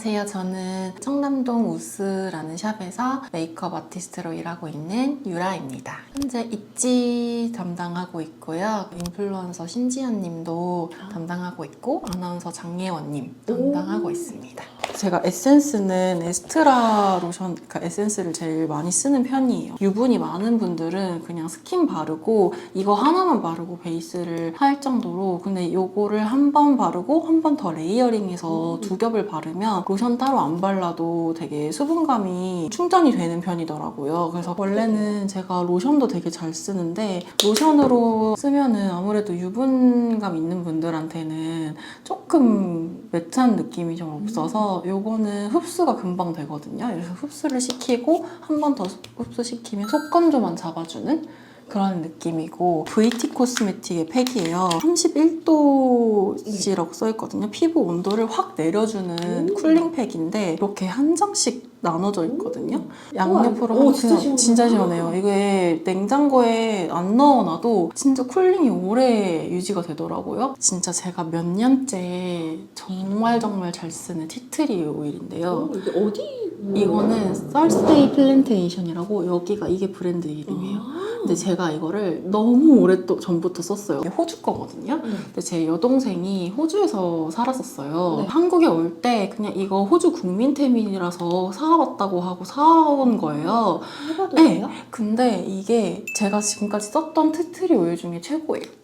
안녕하세요. 저는 청담동 우스라는 샵에서 메이크업 아티스트로 일하고 있는 유라입니다. 현재 있지 담당하고 있고요. 인플루언서 신지연 님도 담당하고 있고 아나운서 장예원 님 담당하고 있습니다. 제가 에센스는 에스트라 로션, 그러니까 에센스를 제일 많이 쓰는 편이에요. 유분이 많은 분들은 그냥 스킨 바르고 이거 하나만 바르고 베이스를 할 정도로, 근데 이거를 한 번 바르고 한 번 더 레이어링해서 두 겹을 바르면 로션 따로 안 발라도 되게 수분감이 충전이 되는 편이더라고요. 그래서 원래는 제가 로션도 되게 잘 쓰는데 로션으로 쓰면은 아무래도 유분감 있는 분들한테는 조금 매트한 느낌이 좀 없어서 요거는 흡수가 금방 되거든요. 그래서 흡수를 시키고 한 번 더 흡수시키면 속건조만 잡아주는 그런 느낌이고, VT 코스메틱의 팩이에요. 31도씨라고 써있거든요. 피부 온도를 확 내려주는 쿨링 팩인데 이렇게 한 장씩 나눠져 있거든요. 양옆으로 하면 진짜 시원해요. 이게 냉장고에 안 넣어놔도 진짜 쿨링이 오래 유지가 되더라고요. 진짜 제가 몇 년째 정말 잘 쓰는 티트리 오일인데요. 이게 어디? 이거는 Thursday Plantation이라고, 여기가 이게 브랜드 이름이에요. 근데 제가 이거를 너무 전부터 썼어요. 이게 호주 거거든요. 근데 제 여동생이 호주에서 살았었어요. 한국에 올 때 그냥 이거 호주 국민템이라서 사왔다고 하고 사온 거예요. 해봐도 네. 돼요? 근데 이게 제가 지금까지 썼던 티트리 오일 중에 최고예요.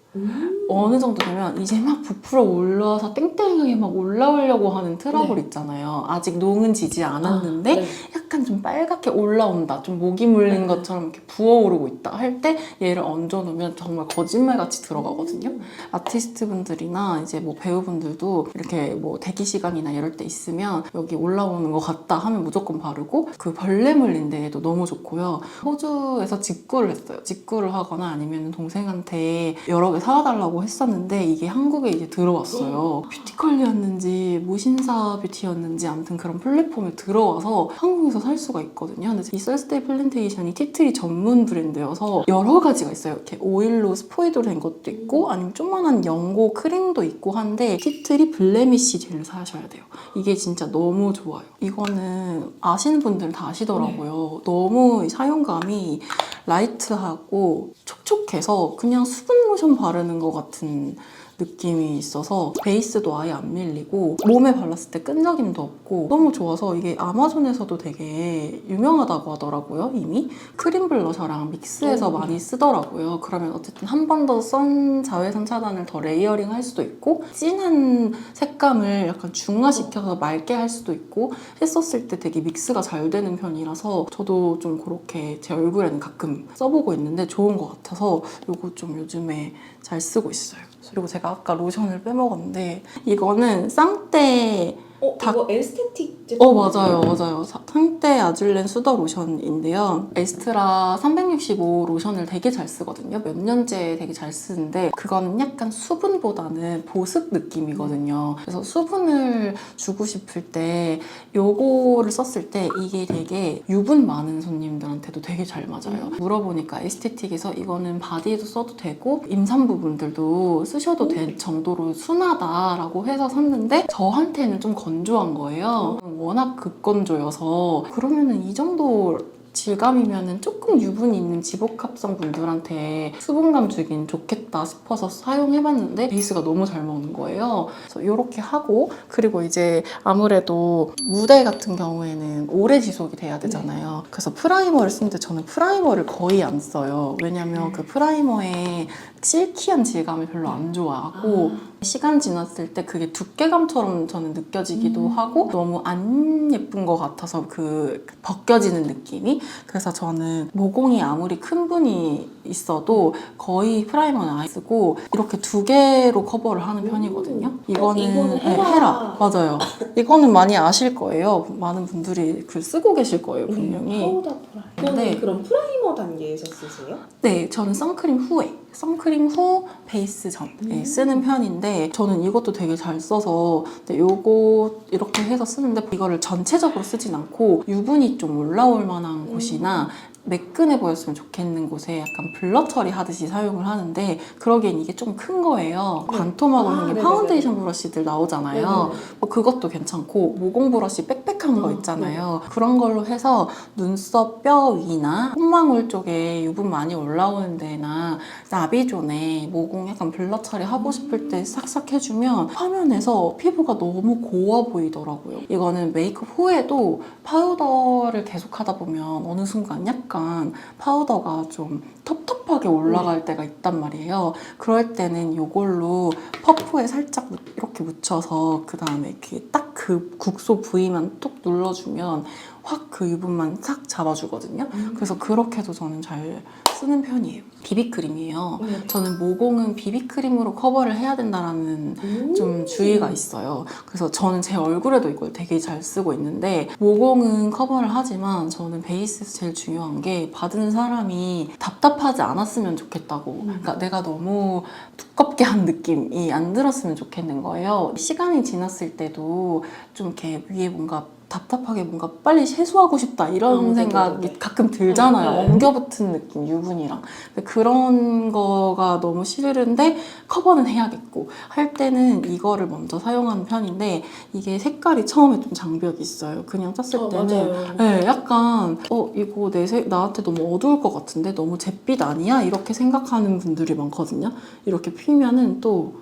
어느 정도 되면 이제 막 부풀어 올라와서 땡땡하게 막 올라오려고 하는 트러블 있잖아요. 아직 농은 지지 않았는데 약간 좀 빨갛게 올라온다, 좀 모기 물린 것처럼 이렇게 부어오르고 있다 할 때 얘를 얹어놓으면 정말 거짓말같이 들어가거든요. 아티스트 분들이나 이제 뭐 배우분들도 이렇게 뭐 대기 시간이나 이럴 때 있으면 여기 올라오는 것 같다 하면 무조건 바르고, 그 벌레 물린 데에도 너무 좋고요. 호주에서 직구를 했어요. 직구를 하거나 아니면 동생한테 여러 개 사와달라고 했었는데 이게 한국에 이제 들어왔어요. 뷰티컬리였는지 무신사 뷰티였는지 아무튼 그런 플랫폼에 들어와서 한국에서 살 수가 있거든요. 근데 이 썰스데이 플랜테이션이 티트리 전문 브랜드여서 여러 가지가 있어요. 이렇게 오일로 스포이드로 된 것도 있고 아니면 조그만한 연고 크림도 있고 한데 티트리 블레미쉬 젤을 사셔야 돼요. 이게 진짜 너무 좋아요. 이거는 아시는 분들은 다 아시더라고요. 너무 사용감이 라이트하고 촉촉해서 그냥 수분 로션 바르는 것 같은 느낌이 있어서 베이스도 아예 안 밀리고 몸에 발랐을 때 끈적임도 없고 너무 좋아서 이게 아마존에서도 되게 유명하다고 하더라고요. 이미 크림 블러셔랑 믹스해서 많이 쓰더라고요. 그러면 어쨌든 한 번 더 선 자외선 차단을 더 레이어링 할 수도 있고 진한 색감을 약간 중화시켜서 맑게 할 수도 있고 했었을 때 되게 믹스가 잘 되는 편이라서 저도 좀 그렇게 제 얼굴에는 가끔 써보고 있는데 좋은 것 같아서 이거 좀 요즘에 잘 쓰고 있어요. 그리고 제가 아까 로션을 빼먹었는데 이거는 쌍떼 이거 에스테틱 제품? 맞아요. 상태 아줄렌 수더 로션인데요. 에스트라 365 로션을 되게 잘 쓰거든요. 몇 년째 되게 잘 쓰는데 그거는 약간 수분보다는 보습 느낌이거든요. 그래서 수분을 주고 싶을 때 요거를 썼을 때 이게 되게 유분 많은 손님들한테도 되게 잘 맞아요. 물어보니까 에스테틱에서 이거는 바디에도 써도 되고 임산부분들도 쓰셔도 될 정도로 순하다라고 해서 샀는데 저한테는 좀 건조한 거예요. 워낙 극건조여서 그러면은 이 정도 질감이면은 조금 유분이 있는 지복합성 분들한테 수분감 주긴 좋겠다 싶어서 사용해봤는데 베이스가 너무 잘 먹는 거예요. 그래서 이렇게 하고, 그리고 이제 아무래도 무대 같은 경우에는 오래 지속이 돼야 되잖아요. 그래서 프라이머를 쓰는데 저는 프라이머를 거의 안 써요. 왜냐면 그 프라이머에 실키한 질감을 별로 안 좋아하고 시간 지났을 때 그게 두께감처럼 저는 느껴지기도 하고 너무 안 예쁜 것 같아서 그 벗겨지는 느낌이. 그래서 저는 모공이 아무리 큰 분이 있어도 거의 프라이머는 안 쓰고 이렇게 두 개로 커버를 하는 편이거든요. 이거는 헤라. 맞아요. 이거는 많이 아실 거예요. 많은 분들이 그 쓰고 계실 거예요, 분명히. 파우더 프라이머. 이거는 그럼 프라이머 단계에서 쓰세요? 네, 저는 선크림 후에, 선크림 후 베이스 전에 쓰는 편인데 저는 이것도 되게 잘 써서 요거 이렇게 해서 쓰는데 이거를 전체적으로 쓰진 않고 유분이 좀 올라올 만한 곳이나 매끈해 보였으면 좋겠는 곳에 약간 블러 처리하듯이 사용을 하는데 그러기엔 이게 좀 큰 거예요. 네. 반토막 오는 게 네네네. 파운데이션 브러쉬들 나오잖아요. 네네네. 뭐 그것도 괜찮고 모공 브러쉬 빽빽한 거 있잖아요. 그런 걸로 해서 눈썹 뼈 위나 콧망울 쪽에 유분 많이 올라오는 데나 나비존에 모공 약간 블러 처리하고 싶을 때 싹싹 해주면 화면에서 피부가 너무 고와 보이더라고요. 이거는 메이크업 후에도 파우더를 계속 하다 보면 어느 순간 약간 파우더가 좀 텁텁하게 올라갈 때가 있단 말이에요. 그럴 때는 이걸로 퍼프에 살짝 이렇게 묻혀서 그 다음에 이렇게 딱 그 국소 부위만 톡 눌러주면 확 그 유분만 싹 잡아주거든요. 그래서 그렇게도 저는 잘 쓰는 편이에요. 비비크림이에요. 네. 저는 모공은 비비크림으로 커버를 해야 된다라는 좀 주의가 있어요. 그래서 저는 제 얼굴에도 이걸 되게 잘 쓰고 있는데 모공은 커버를 하지만 저는 베이스에서 제일 중요한 게 받은 사람이 답답하지 않았으면 좋겠다고. 그러니까 내가 너무 두껍게 한 느낌이 안 들었으면 좋겠는 거예요. 시간이 지났을 때도 좀 이렇게 위에 뭔가 답답하게 뭔가 빨리 세수하고 싶다 이런 생각이 네네네. 가끔 들잖아요. 네. 엉겨붙은 느낌, 유분이랑. 근데 그런 거가 너무 싫은데 커버는 해야겠고 할 때는 이거를 먼저 사용하는 편인데 이게 색깔이 처음에 좀 장벽이 있어요. 그냥 짰을 때는 맞아요. 네, 약간 이거 나한테 너무 어두울 것 같은데 너무 잿빛 아니야? 이렇게 생각하는 분들이 많거든요. 이렇게 피면은 또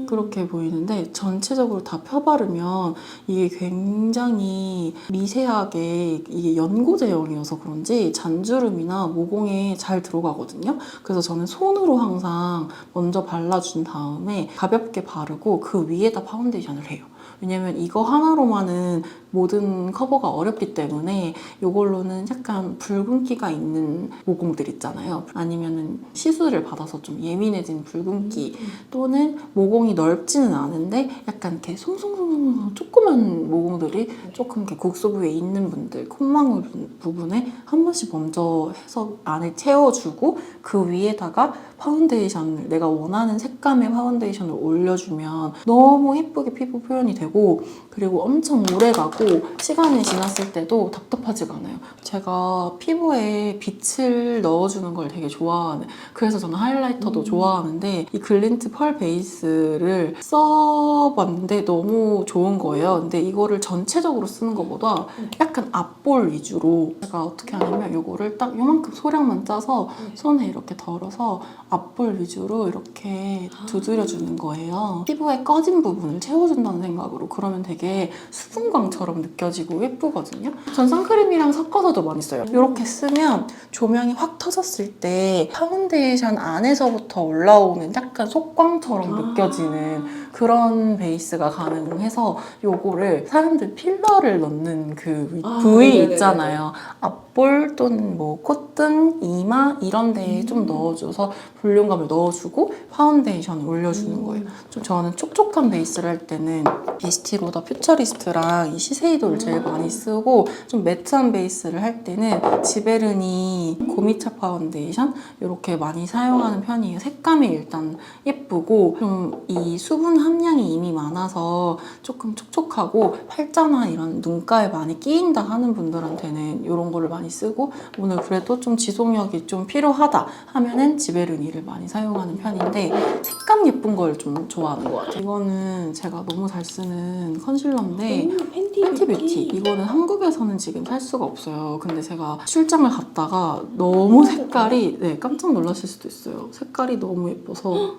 그렇게 보이는데 전체적으로 다 펴바르면 이게 굉장히 미세하게 이게 연고 제형이어서 그런지 잔주름이나 모공에 잘 들어가거든요. 그래서 저는 손으로 항상 먼저 발라준 다음에 가볍게 바르고 그 위에다 파운데이션을 해요. 왜냐면 이거 하나로만은 모든 커버가 어렵기 때문에 이걸로는 약간 붉은기가 있는 모공들 있잖아요. 아니면은 시술을 받아서 좀 예민해진 붉은기 또는 모공이 넓지는 않은데 약간 이렇게 송송송송 조그만 모공들이 조금 이렇게 국소 부위에 있는 분들 콧망울 부분에 한 번씩 먼저 해서 안에 채워주고 그 위에다가 파운데이션을 내가 원하는 색감의 파운데이션을 올려주면 너무 예쁘게 피부 표현이 되고 그리고 엄청 오래가고 시간이 지났을 때도 답답하지가 않아요. 제가 피부에 빛을 넣어주는 걸 되게 좋아하는 그래서 저는 하이라이터도 좋아하는데 이 글린트 펄 베이스를 써봤는데 너무 좋은 거예요. 근데 이거를 전체적으로 쓰는 것보다 약간 앞볼 위주로 제가 어떻게 하냐면 이거를 딱 요만큼 소량만 짜서 손에 이렇게 덜어서 앞볼 위주로 이렇게 두드려주는 거예요. 피부에 꺼진 부분을 채워준다는 생각으로 그러면 되게 수분광처럼 느껴지고 예쁘거든요. 전 선크림이랑 섞어서도 많이 써요. 이렇게 쓰면 조명이 확 터졌을 때 파운데이션 안에서부터 올라오는 약간 속광처럼 느껴지는 그런 베이스가 가능해서 요거를 사람들 필러를 넣는 그 부위 네네네네. 있잖아요. 앞볼 또는 뭐 콧등, 이마 이런 데에 좀 넣어줘서 볼륨감을 넣어주고 파운데이션을 올려주는 거예요. 좀 저는 촉촉한 베이스를 할 때는 에스티로더 퓨처리스트랑 이 시세이도를 제일 많이 쓰고 좀 매트한 베이스를 할 때는 지베르니 고미차 파운데이션 이렇게 많이 사용하는 편이에요. 색감이 일단 예쁘고 좀 이 수분 함량이 이미 많아서 조금 촉촉하고 팔자나 이런 눈가에 많이 끼인다 하는 분들한테는 이런 거를 많이 쓰고 오늘 그래도 좀 지속력이 좀 필요하다 하면은 지베르니를 많이 사용하는 편인데 색감 예쁜 걸 좀 좋아하는 것 같아요. 이거는 제가 너무 잘 쓰는 컨실러인데 팬티 뷰티 이거는 한국에서는 지금 살 수가 없어요. 근데 제가 출장을 갔다가 너무 색깔이 깜짝 놀라실 수도 있어요. 색깔이 너무 예뻐서 진짜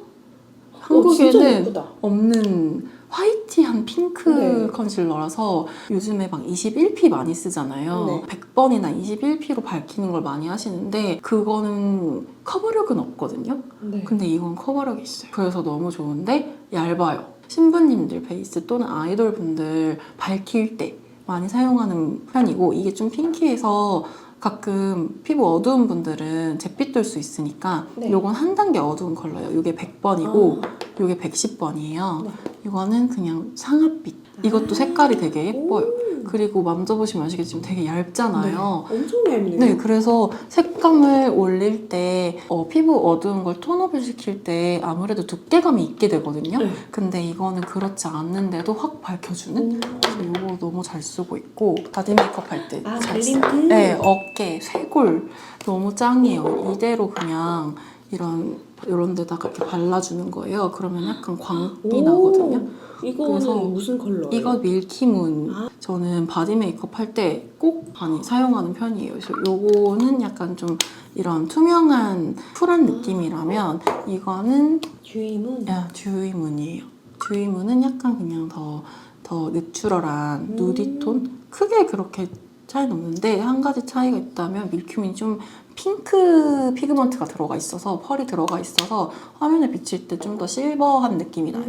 한국에는 예쁘다. 없는 화이티한 핑크 네. 컨실러라서 요즘에 막 21P 많이 쓰잖아요. 네. 100번이나 21P로 밝히는 걸 많이 하시는데 그거는 커버력은 없거든요. 네. 근데 이건 커버력이 있어요. 그래서 너무 좋은데 얇아요. 신부님들 베이스 또는 아이돌 분들 밝힐 때 많이 사용하는 편이고 이게 좀 핑키해서 가끔 피부 어두운 분들은 잿빛 돌 수 있으니까 네. 요건 한 단계 어두운 컬러예요. 이게 100번이고 요게 110번이에요. 네. 이거는 그냥 상아빛 이것도 색깔이 되게 예뻐요. 오. 그리고 만져보시면 아시겠지만 되게 얇잖아요. 엄청 얇네요. 네, 그래서 색감을 올릴 때 피부 어두운 걸 톤업을 시킬 때 아무래도 두께감이 있게 되거든요. 네. 근데 이거는 그렇지 않는데도 확 밝혀주는? 오. 그래서 이거 너무 잘 쓰고 있고 바디 메이크업 할 때 아, 잘 발림프? 써요. 네, 어깨, 쇄골 너무 짱이에요. 이대로 그냥 이런 데다가 이렇게 발라주는 거예요. 그러면 약간 광이 나거든요. 이거는 그래서 무슨 컬러예요? 이거 밀키문. 아. 저는 바디 메이크업 할 때 꼭 많이 사용하는 편이에요. 그래서 요거는 약간 좀 이런 투명한 쿨한 느낌이라면 이거는 듀이문? 듀이문이에요. 듀이문은 약간 그냥 더 내추럴한 누디톤? 크게 그렇게 차이는 없는데 한 가지 차이가 있다면 밀큐민이 좀 핑크 피그먼트가 들어가 있어서 펄이 들어가 있어서 화면에 비칠 때 좀 더 실버한 느낌이 나요.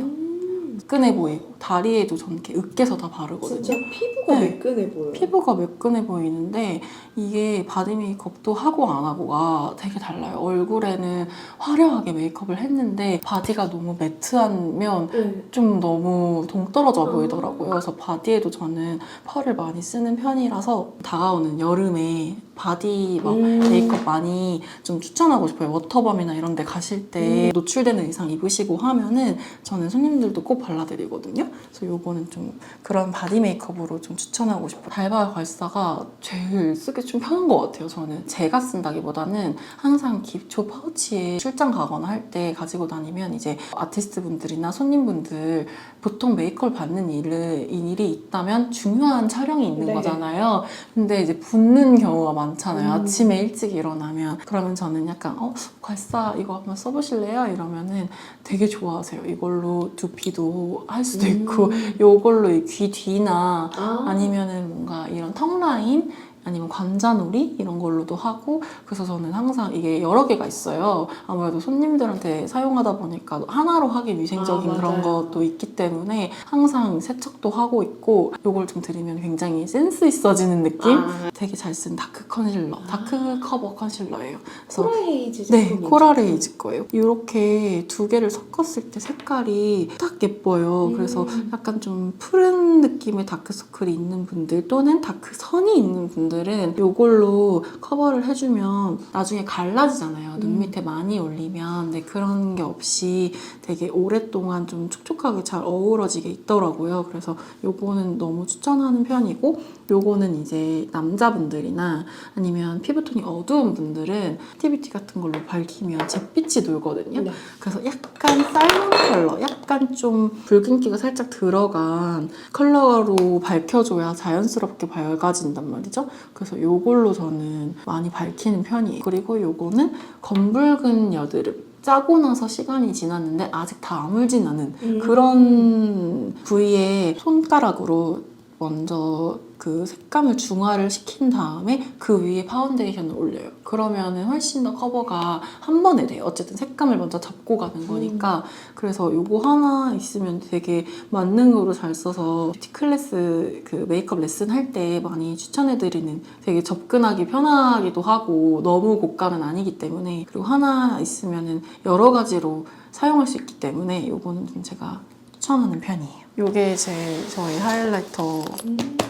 매끈해 보이고 다리에도 저는 이렇게 으깨서 다 바르거든요. 진짜 피부가 네. 매끈해 보여요. 피부가 매끈해 보이는데 이게 바디 메이크업도 하고 안 하고가 되게 달라요. 얼굴에는 화려하게 메이크업을 했는데 바디가 너무 매트하면 네. 좀 너무 동떨어져 보이더라고요. 그래서 바디에도 저는 펄을 많이 쓰는 편이라서 다가오는 여름에 바디 막 메이크업 많이 좀 추천하고 싶어요. 워터밤이나 이런 데 가실 때 노출되는 의상 입으시고 하면은 저는 손님들도 꼭 발라드리거든요. 그래서 요거는 좀 그런 바디 메이크업으로 좀 추천하고 싶어요. 달바 발사가 제일 쓰기 좀 편한 것 같아요. 저는 제가 쓴다기보다는 항상 기초 파우치에 출장 가거나 할 때 가지고 다니면 이제 아티스트 분들이나 손님분들 보통 메이크업 받는 일이 있다면 중요한 촬영이 있는 네. 거잖아요. 근데 이제 붓는 경우가 많잖아요. 아침에 일찍 일어나면. 그러면 저는 약간 괄사 이거 한번 써보실래요? 이러면은 되게 좋아하세요. 이걸로 두피도 할 수도 있고 이걸로 이 귀 뒤나 아니면은 뭔가 이런 턱 라인 아니면 관자놀이 이런 걸로도 하고 그래서 저는 항상 이게 여러 개가 있어요. 아무래도 손님들한테 사용하다 보니까 하나로 하기 위생적인 그런 맞아요. 것도 있기 때문에 항상 세척도 하고 있고 이걸 좀 드리면 굉장히 센스 있어지는 느낌? 되게 잘 쓴 다크 컨실러, 다크 커버 컨실러예요. 그래서 코랄 헤이즈 네, 제품이죠? 코랄 헤이즈 거예요. 이렇게 두 개를 섞었을 때 색깔이 딱 예뻐요. 그래서 약간 좀 푸른 느낌의 다크서클이 있는 분들 또는 다크선이 있는 분들은 이걸로 커버를 해주면 나중에 갈라지잖아요. 눈 밑에 많이 올리면. 근데 그런 게 없이 되게 오랫동안 좀 촉촉하게 잘 어우러지게 있더라고요. 그래서 요거는 너무 추천하는 편이고 요거는 이제 남자분들이나 아니면 피부톤이 어두운 분들은 액티비티 같은 걸로 밝히면 잿빛이 돌거든요. 네. 그래서 약간 살몬 컬러, 약간 좀 붉은기가 살짝 들어간 컬러로 밝혀줘야 자연스럽게 밝아진단 말이죠. 그래서 요걸로 저는 많이 밝히는 편이에요. 그리고 요거는 검붉은 여드름. 짜고 나서 시간이 지났는데 아직 다 아물진 않은 그런 부위에 손가락으로 먼저 그 색감을 중화를 시킨 다음에 그 위에 파운데이션을 올려요. 그러면은 훨씬 더 커버가 한 번에 돼요. 어쨌든 색감을 먼저 잡고 가는 거니까. 그래서 요거 하나 있으면 되게 만능으로 잘 써서 뷰티 클래스 그 메이크업 레슨 할 때 많이 추천해드리는 되게 접근하기 편하기도 하고 너무 고가는 아니기 때문에 그리고 하나 있으면은 여러 가지로 사용할 수 있기 때문에 요거는 좀 제가 추천하는 편이에요. 이게 저희 하이라이터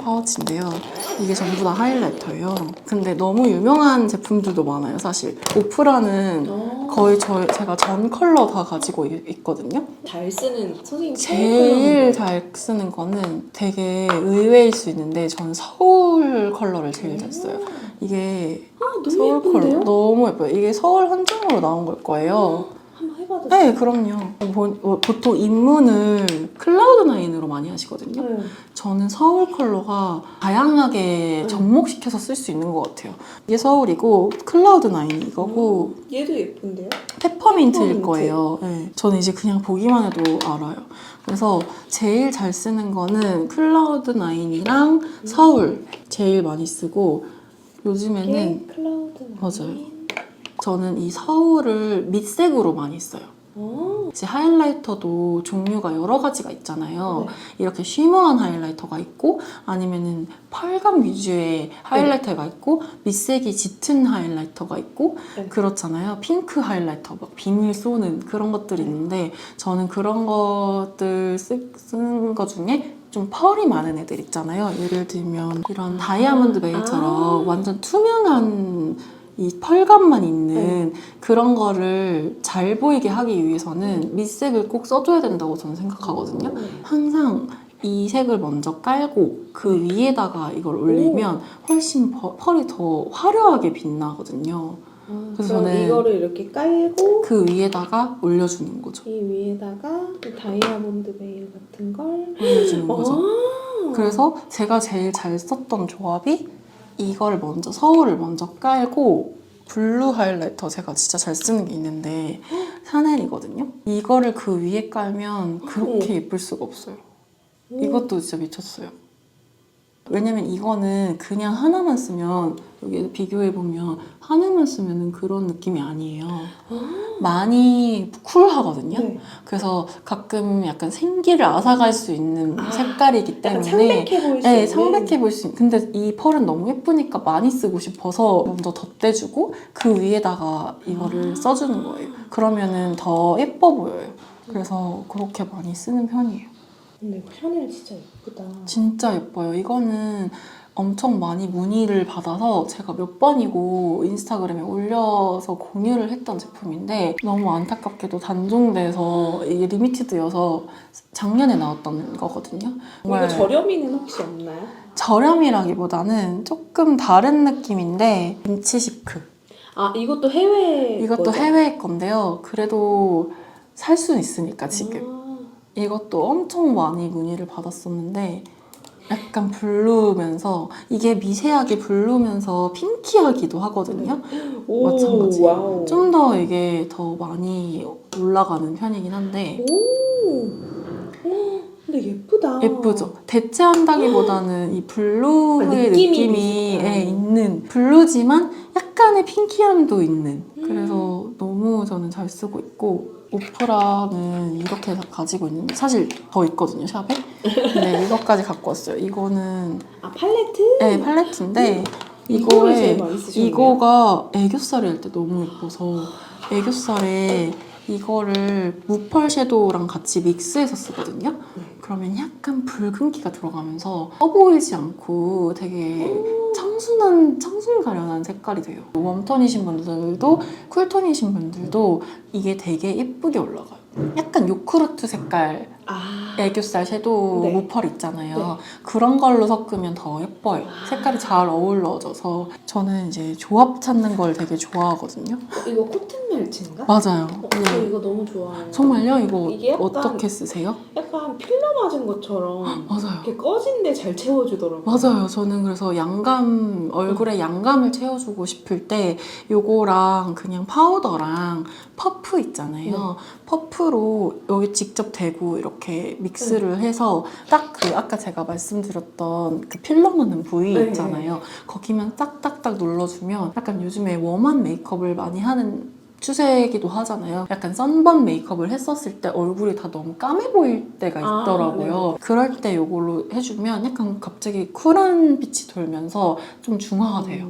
파우치인데요. 이게 전부 다 하이라이터예요. 근데 너무 유명한 제품들도 많아요, 사실. 오프라는 거의 제가 전 컬러 다 가지고 있거든요. 잘 쓰는 선생님 제일 잘 쓰는 거는 되게 의외일 수 있는데 전 서울 컬러를 제일 잘 써요. 이게 너무 서울 예쁜데요? 컬러 너무 예뻐요. 이게 서울 한정으로 나온 걸 거예요. 한번 해봐도 네, 그럼요. 보통 입문을 클라우드9으로 많이 하시거든요. 네. 저는 서울 컬러가 다양하게 접목시켜서 쓸 수 있는 것 같아요. 이게 서울이고 클라우드9이 이거고 얘도 예쁜데요? 페퍼민트일 페퍼민트. 거예요. 네. 저는 이제 그냥 보기만 해도 알아요. 그래서 제일 잘 쓰는 거는 클라우드9이랑 서울 제일 많이 쓰고 요즘에는 클라우드 맞아요. 저는 이 서울을 밑색으로 많이 써요. 이제 하이라이터도 종류가 여러 가지가 있잖아요. 네. 이렇게 쉬머한 하이라이터가 있고 아니면은 펄감 위주의 하이라이터가 있고 밑색이 짙은 하이라이터가 있고 네. 그렇잖아요. 핑크 하이라이터 막 비밀 쏘는 그런 것들이 있는데 저는 그런 것들 쓰는 거 중에 좀 펄이 많은 애들 있잖아요. 예를 들면 이런 다이아몬드 베일처럼 완전 투명한 이 펄감만 있는 그런 거를 잘 보이게 하기 위해서는 밑색을 꼭 써줘야 된다고 저는 생각하거든요. 항상 이 색을 먼저 깔고 그 위에다가 이걸 올리면 훨씬 펄이 더 화려하게 빛나거든요. 그래서 그럼 저는 이거를 이렇게 깔고 그 위에다가 올려주는 거죠. 이 위에다가 이 다이아몬드 베일 같은 걸 올려주는 거죠. 아~ 그래서 제가 제일 잘 썼던 조합이 이거를 먼저 서울을 먼저 깔고 블루 하이라이터 제가 진짜 잘 쓰는 게 있는데 샤넬이거든요. 이거를 그 위에 깔면 그렇게 예쁠 수가 없어요. 이것도 진짜 미쳤어요. 왜냐면 이거는 그냥 하나만 쓰면 여기 비교해보면 하나만 쓰면 그런 느낌이 아니에요. 많이 쿨하거든요. 네. 그래서 가끔 약간 생기를 앗아갈 수 있는 색깔이기 약간 때문에 창백해 보일 수 네, 있는 창백해 보일 수 있는. 근데 이 펄은 너무 예쁘니까 많이 쓰고 싶어서 먼저 덧대주고 그 위에다가 이거를 써주는 거예요. 그러면은 더 예뻐 보여요. 그래서 그렇게 많이 쓰는 편이에요. 근데 이거 샤넬 진짜 예쁘다. 진짜 예뻐요. 이거는 엄청 많이 문의를 받아서 제가 몇 번이고 인스타그램에 올려서 공유를 했던 제품인데 너무 안타깝게도 단종돼서 이게 리미티드여서 작년에 나왔던 거거든요. 이거 저렴이는 혹시 없나요? 저렴이라기보다는 조금 다른 느낌인데 김치 시크. 아 이것도 해외 이것도 거죠? 해외 건데요. 그래도 살 수는 있으니까 지금. 이것도 엄청 많이 문의를 받았었는데 약간 블루면서 이게 미세하게 블루면서 핑키하기도 하거든요. 오, 마찬가지. 와우. 좀 더 이게 더 많이 올라가는 편이긴 한데 오, 근데 예쁘다. 예쁘죠? 대체한다기보다는 이 블루의 느낌이 느낌이 비슷한. 있는 블루지만 약간의 핑키함도 있는 그래서 너무 저는 잘 쓰고 있고 오프라는 이렇게 가지고 있는데 사실 더 있거든요 샵에. 근데 이것까지 갖고 왔어요. 이거는 아 팔레트? 네 팔레트인데 이거를 이거에 제일 많이 쓰셨네요. 이거가 애교살이 할 때 너무 예뻐서 애교살에 이거를 무펄 섀도우랑 같이 믹스해서 쓰거든요. 그러면 약간 붉은기가 들어가면서 떠 보이지 않고 되게 청순 가련한 색깔이 돼요. 웜톤이신 분들도 쿨톤이신 분들도 이게 되게 예쁘게 올라가요. 약간 요크루트 색깔 아, 애교살 섀도우 네. 무펄 있잖아요. 네. 그런 걸로 섞으면 더 예뻐요. 색깔이 잘 어우러져서 저는 이제 조합 찾는 걸 되게 좋아하거든요. 이거 코튼 멜츠인가? 맞아요. 저 이거 너무 좋아해요. 정말요? 이거 이게 약간- 어떻게 쓰세요? 약간 필러 맞은 것처럼 맞아요. 이렇게 꺼진데 잘 채워주더라고요. 맞아요. 저는 그래서 양감, 얼굴에 양감을 채워주고 싶을 때 요거랑 그냥 파우더랑 퍼프 있잖아요. 퍼프로 여기 직접 대고 이렇게 믹스를 해서 딱 그 아까 제가 말씀드렸던 그 필러 넣는 부위 네. 있잖아요. 거기만 딱딱딱 눌러주면 약간 요즘에 웜한 메이크업을 많이 하는 추세이기도 하잖아요. 약간 선번 메이크업을 했었을 때 얼굴이 다 너무 까매 보일 때가 아, 있더라고요. 그럴 때 이걸로 해주면 약간 갑자기 쿨한 빛이 돌면서 좀 중화가 돼요.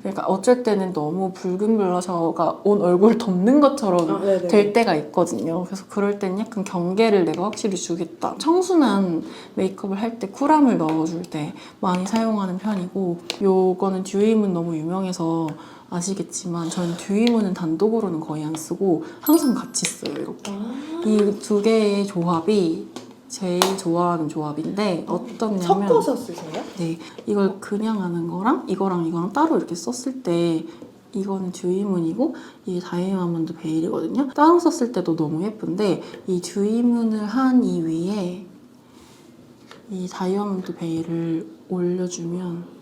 그러니까 어쩔 때는 너무 붉은 블러셔가 온 얼굴을 덮는 것처럼 될 때가 있거든요. 그래서 그럴 때는 약간 경계를 내가 확실히 주겠다. 청순한 메이크업을 할 때 쿨함을 넣어줄 때 많이 사용하는 편이고 요거는 듀이문 너무 유명해서 아시겠지만 저는 듀이문은 단독으로는 거의 안 쓰고 항상 같이 써요. 이렇게. 이 두 개의 조합이 제일 좋아하는 조합인데 어떻냐면 섞어서 쓰세요? 네, 이걸 그냥 하는 거랑 이거랑 따로 이렇게 썼을 때 이거는 듀이문이고 이게 다이아몬드 베일이거든요. 따로 썼을 때도 너무 예쁜데 이 듀이문을 한 이 위에 이 다이아몬드 베일을 올려주면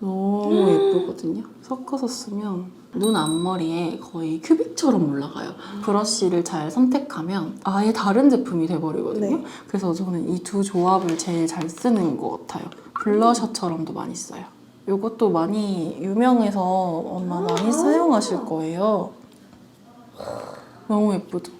너무 예쁘거든요. 섞어서 쓰면 눈 앞머리에 거의 큐빅처럼 올라가요. 브러쉬를 잘 선택하면 아예 다른 제품이 돼버리거든요. 네. 그래서 저는 이 두 조합을 제일 잘 쓰는 것 같아요. 블러셔처럼도 많이 써요. 이것도 많이 유명해서 아마 많이 사용하실 거예요. 너무 예쁘죠?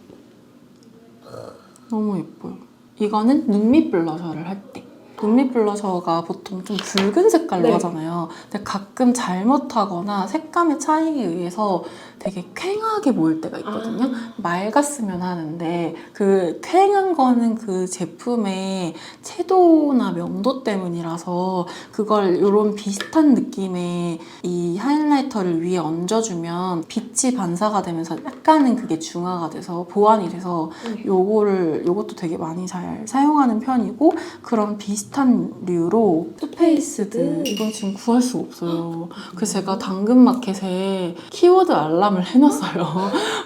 너무 예뻐요. 이거는 눈밑 블러셔를 할 때. 눈밑 블러셔가 보통 좀 붉은 색깔로 네. 하잖아요. 근데 가끔 잘못하거나 색감의 차이에 의해서 되게 퀭하게 보일 때가 있거든요. 맑았으면 하는데 그 퀭한 거는 그 제품의 채도나 명도 때문이라서 그걸 이런 비슷한 느낌의 이 하이라이터를 위에 얹어주면 빛이 반사가 되면서 약간은 그게 중화가 돼서 보완이 돼서 요것도 되게 많이 잘 사용하는 편이고 그런 비슷한 류로 투페이스드 이건 지금 구할 수가 없어요. 그래서 제가 당근마켓에 키워드 알람을 해놨어요.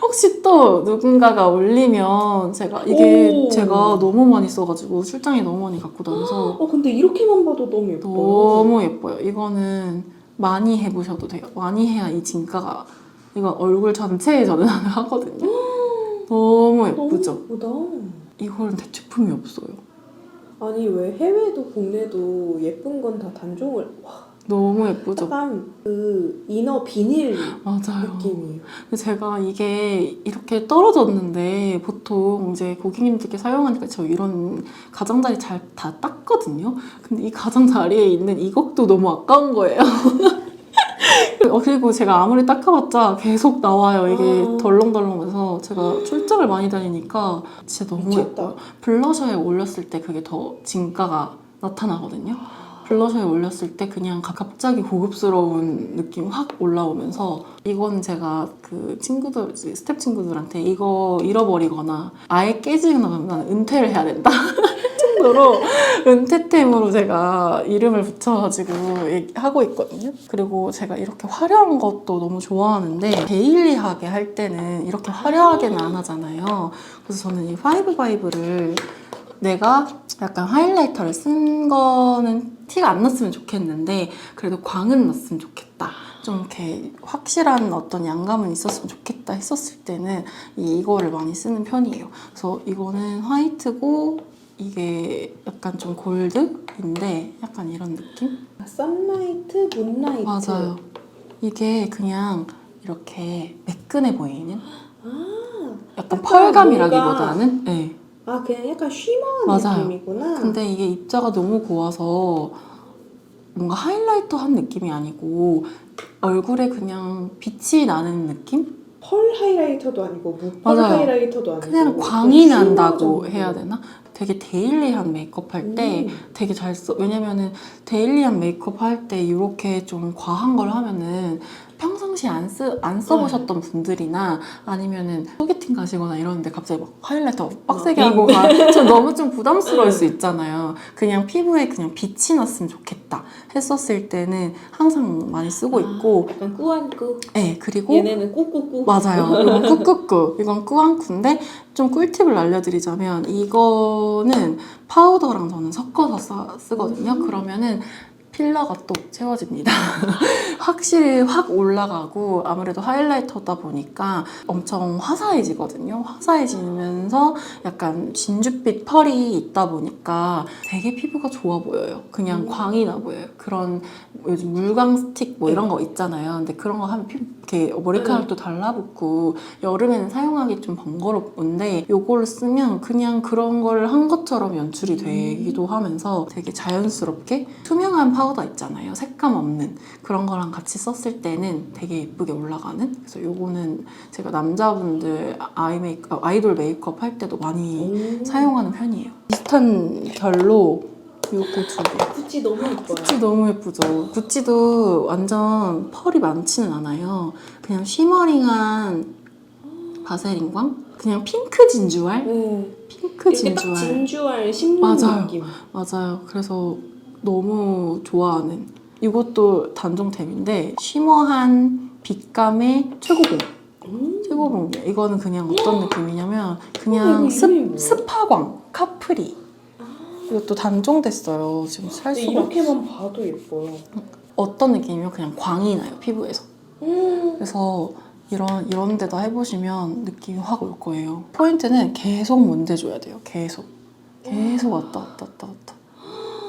혹시 또 누군가가 올리면 오. 제가 너무 많이 써가지고 출장에 너무 많이 갖고 다녀서 근데 이렇게만 봐도 너무 예뻐요. 너무 예뻐요. 이거는 많이 해보셔도 돼요. 많이 해야 이 진가가 이건 얼굴 전체에 저는 하거든요. 너무 예쁘죠? 너무 예쁘다. 이거는 대체품이 없어요. 아니 왜 해외도 국내도 예쁜 건 다 단종을 너무 예쁘죠? 약간 그 이너 비닐 맞아요. 느낌이에요. 제가 이게 이렇게 떨어졌는데 보통 이제 고객님들께 사용하니까 저 이런 가장자리 잘 다 닦거든요. 근데 이 가장자리에 있는 이것도 너무 아까운 거예요. 그리고 제가 아무리 닦아봤자 계속 나와요. 이게 덜렁덜렁해서 제가 출장을 많이 다니니까 진짜 너무 미쳤다. 예뻐요. 블러셔에 올렸을 때 그게 더 진가가 나타나거든요. 블러셔에 올렸을 때 그냥 갑자기 고급스러운 느낌 확 올라오면서 이건 제가 그 친구들, 스텝 친구들한테 이거 잃어버리거나 아예 깨지거나 하면 나는 은퇴를 해야 된다. 정도로 은퇴템으로 제가 이름을 붙여가지고 하고 있거든요. 그리고 제가 이렇게 화려한 것도 너무 좋아하는데 데일리하게 할 때는 이렇게 화려하게는 안 하잖아요. 그래서 저는 이 파이브를 내가 약간 하이라이터를 쓴 거는 티가 안 났으면 좋겠는데 그래도 광은 났으면 좋겠다. 좀 이렇게 확실한 어떤 양감은 있었으면 좋겠다 했었을 때는 이거를 많이 쓰는 편이에요. 그래서 이거는 화이트고 이게 약간 좀 골드인데 약간 이런 느낌? 선라이트, 문라이트. 맞아요. 이게 그냥 이렇게 매끈해 보이는 약간 펄감이라기보다는 네. 그냥 약간 쉬머한 맞아요. 느낌이구나. 근데 이게 입자가 너무 고와서 뭔가 하이라이터 한 느낌이 아니고 얼굴에 그냥 빛이 나는 느낌? 펄 하이라이터도 아니고 무펄 맞아요. 하이라이터도 아니고 그냥 광이 쉬머 난다고 정도. 해야 되나? 되게 데일리한 메이크업 할 때 되게 잘 써. 왜냐면은 데일리한 메이크업 할 때 이렇게 좀 과한 걸 하면은 평상시에 안 써보셨던 분들이나 아니면은 소개팅 가시거나 이러는데 갑자기 막 하이라이터 빡세게 하고 너무 좀 부담스러울 수 있잖아요. 그냥 피부에 그냥 빛이 났으면 좋겠다 했었을 때는 항상 많이 쓰고 있고 약간 꾸안꾸. 네, 그리고 얘네는 꾸꾸꾸. 맞아요. 이건 꾸꾸꾸. 이건 꾸안꾸인데 좀 꿀팁을 알려드리자면 이거는 파우더랑 저는 섞어서 쓰거든요. 그러면은 필러가 또 채워집니다. 확실히 확 올라가고 아무래도 하이라이터다 보니까 엄청 화사해지거든요. 화사해지면서 약간 진주빛 펄이 있다 보니까 되게 피부가 좋아 보여요. 그냥 광이 나 보여요. 그런 요즘 물광 스틱 뭐 이런 거 있잖아요. 근데 그런 거 하면 피부 이렇게 머리카락도 달라붙고 여름에는 사용하기 좀 번거로운데 요거를 쓰면 그냥 그런 걸 한 것처럼 연출이 되기도 하면서 되게 자연스럽게 투명한 파우더 있잖아요. 색감 없는 그런 거랑 같이 썼을 때는 되게 예쁘게 올라가는. 그래서 요거는 제가 남자분들 아이돌 메이크업 할 때도 많이 사용하는 편이에요. 비슷한 결로 요거 두 개. 구찌 너무 예뻐요. 구찌 너무 예쁘죠. 구찌도 완전 펄이 많지는 않아요. 그냥 쉬머링한 바세린광? 그냥 핑크 진주알? 핑크 이렇게 딱 진주알. 진주알 씹는 맞아요. 느낌. 맞아요. 그래서 너무 좋아하는 이것도 단종템인데 쉬머한 빛감의 최고봉. 최고봉이에요. 이거는 그냥 어떤 느낌이냐면 그냥 이거 이름이 뭐예요? 스파광, 카프리. 이것도 단종됐어요. 지금 살 근데 수가 이렇게만 봐도 예뻐요. 어떤 느낌이면 그냥 광이 나요, 피부에서. 그래서 이런 데다 해보시면 느낌이 확 올 거예요. 포인트는 계속 문대줘야 돼요. 계속 왔다 갔다 왔다 갔다.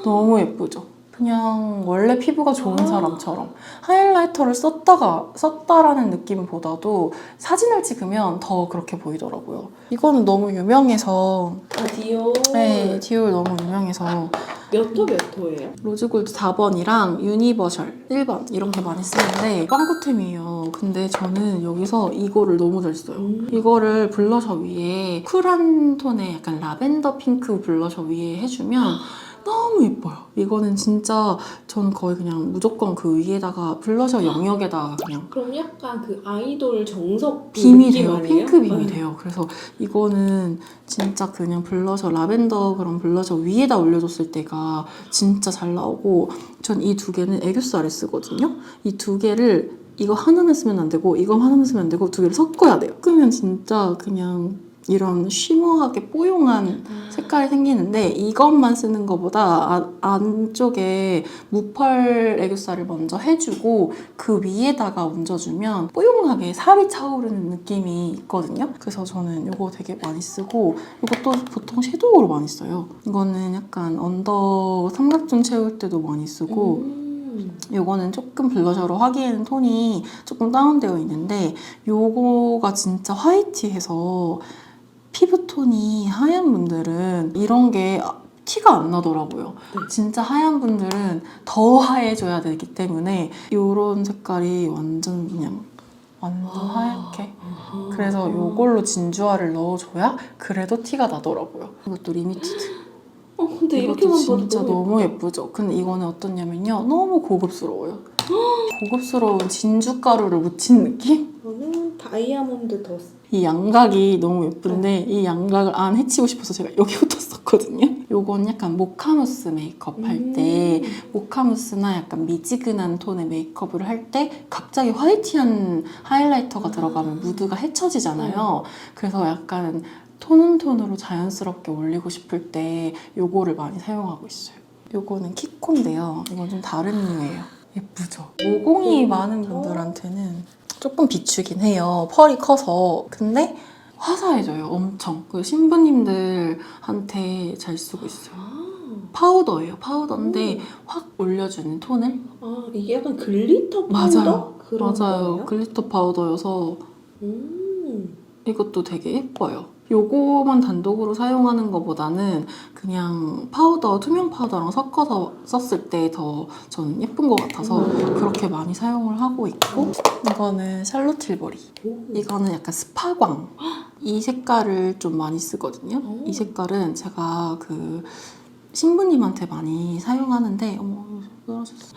너무 예쁘죠? 그냥 원래 피부가 좋은 사람처럼 하이라이터를 썼다라는 느낌보다도 사진을 찍으면 더 그렇게 보이더라고요. 이거는 너무 유명해서 디올. 네, 디올 너무 유명해서 몇 호 몇 호예요? 로즈골드 4번이랑 유니버셜 1번 이렇게 많이 쓰는데 빵꾸템이에요. 근데 저는 여기서 이거를 너무 잘 써요. 이거를 블러셔 위에 쿨한 톤의 약간 라벤더 핑크 블러셔 위에 해주면 너무 예뻐요. 이거는 진짜 저는 거의 그냥 무조건 그 위에다가 블러셔 영역에다가 그냥 그럼 약간 그 아이돌 정석 빔이 느낌 돼요. 아니에요? 핑크 빔이 돼요. 그래서 이거는 진짜 그냥 블러셔, 라벤더 그런 블러셔 위에다 올려줬을 때가 진짜 잘 나오고 전 이 두 개는 애교살에 쓰거든요. 이 두 개를 이거 하나만 쓰면 안 되고 이거 하나만 쓰면 안 되고 두 개를 섞어야 돼요. 섞으면 진짜 그냥 이런 쉬머하게 뽀용한 색깔이 생기는데 이것만 쓰는 것보다 안쪽에 무펄 애교살을 먼저 해주고 그 위에다가 얹어주면 뽀용하게 살이 차오르는 느낌이 있거든요. 그래서 저는 이거 되게 많이 쓰고 이것도 보통 섀도우로 많이 써요. 이거는 약간 언더 삼각존 채울 때도 많이 쓰고 요거는 조금 블러셔로 하기에는 톤이 조금 다운되어 있는데 요거가 진짜 화이티해서 피부톤이 하얀 분들은 이런 게 티가 안 나더라고요. 진짜 하얀 분들은 더 하얘져야 되기 때문에 이런 색깔이 완전 그냥 완전 하얗게 그래서 이걸로 진주화를 넣어줘야 그래도 티가 나더라고요. 이것도 리미티드. 근데 이것도 이렇게만 봐도 진짜 너무 예쁘죠? 근데 이거는 어떠냐면요. 너무 고급스러워요. 고급스러운 진주가루를 묻힌 느낌? 저는 다이아몬드 더 이 양각이 너무 예쁜데 이 양각을 안 해치고 싶어서 제가 여기부터 썼거든요. 요건 약간 모카무스 메이크업 할 때 모카무스나 약간 미지근한 톤의 메이크업을 할 때 갑자기 화이티한 하이라이터가 들어가면 무드가 헤쳐지잖아요. 그래서 약간 톤온톤으로 자연스럽게 올리고 싶을 때 요거를 많이 사용하고 있어요. 요거는 키코인데요. 이건 좀 다른 류예요. 예쁘죠? 모공이 많은 분들한테는 조금 비추긴 해요. 펄이 커서. 근데 화사해져요. 엄청. 그 신부님들한테 잘 쓰고 있어요. 파우더예요. 파우더인데 확 올려주는 톤을. 이게 약간 글리터 파우더? 맞아요. 그런 맞아요. 거예요? 글리터 파우더여서 음. 이것도 되게 예뻐요. 요거만 단독으로 사용하는 것보다는 그냥 파우더, 투명 파우더랑 섞어서 썼을 때 더 저는 예쁜 것 같아서 그렇게 많이 사용을 하고 있고 이거는 샬롯 tilbury. 이거는 약간 스파광. 이 색깔을 좀 많이 쓰거든요. 이 색깔은 제가 그 신부님한테 많이 사용하는데 어머 떨어졌어.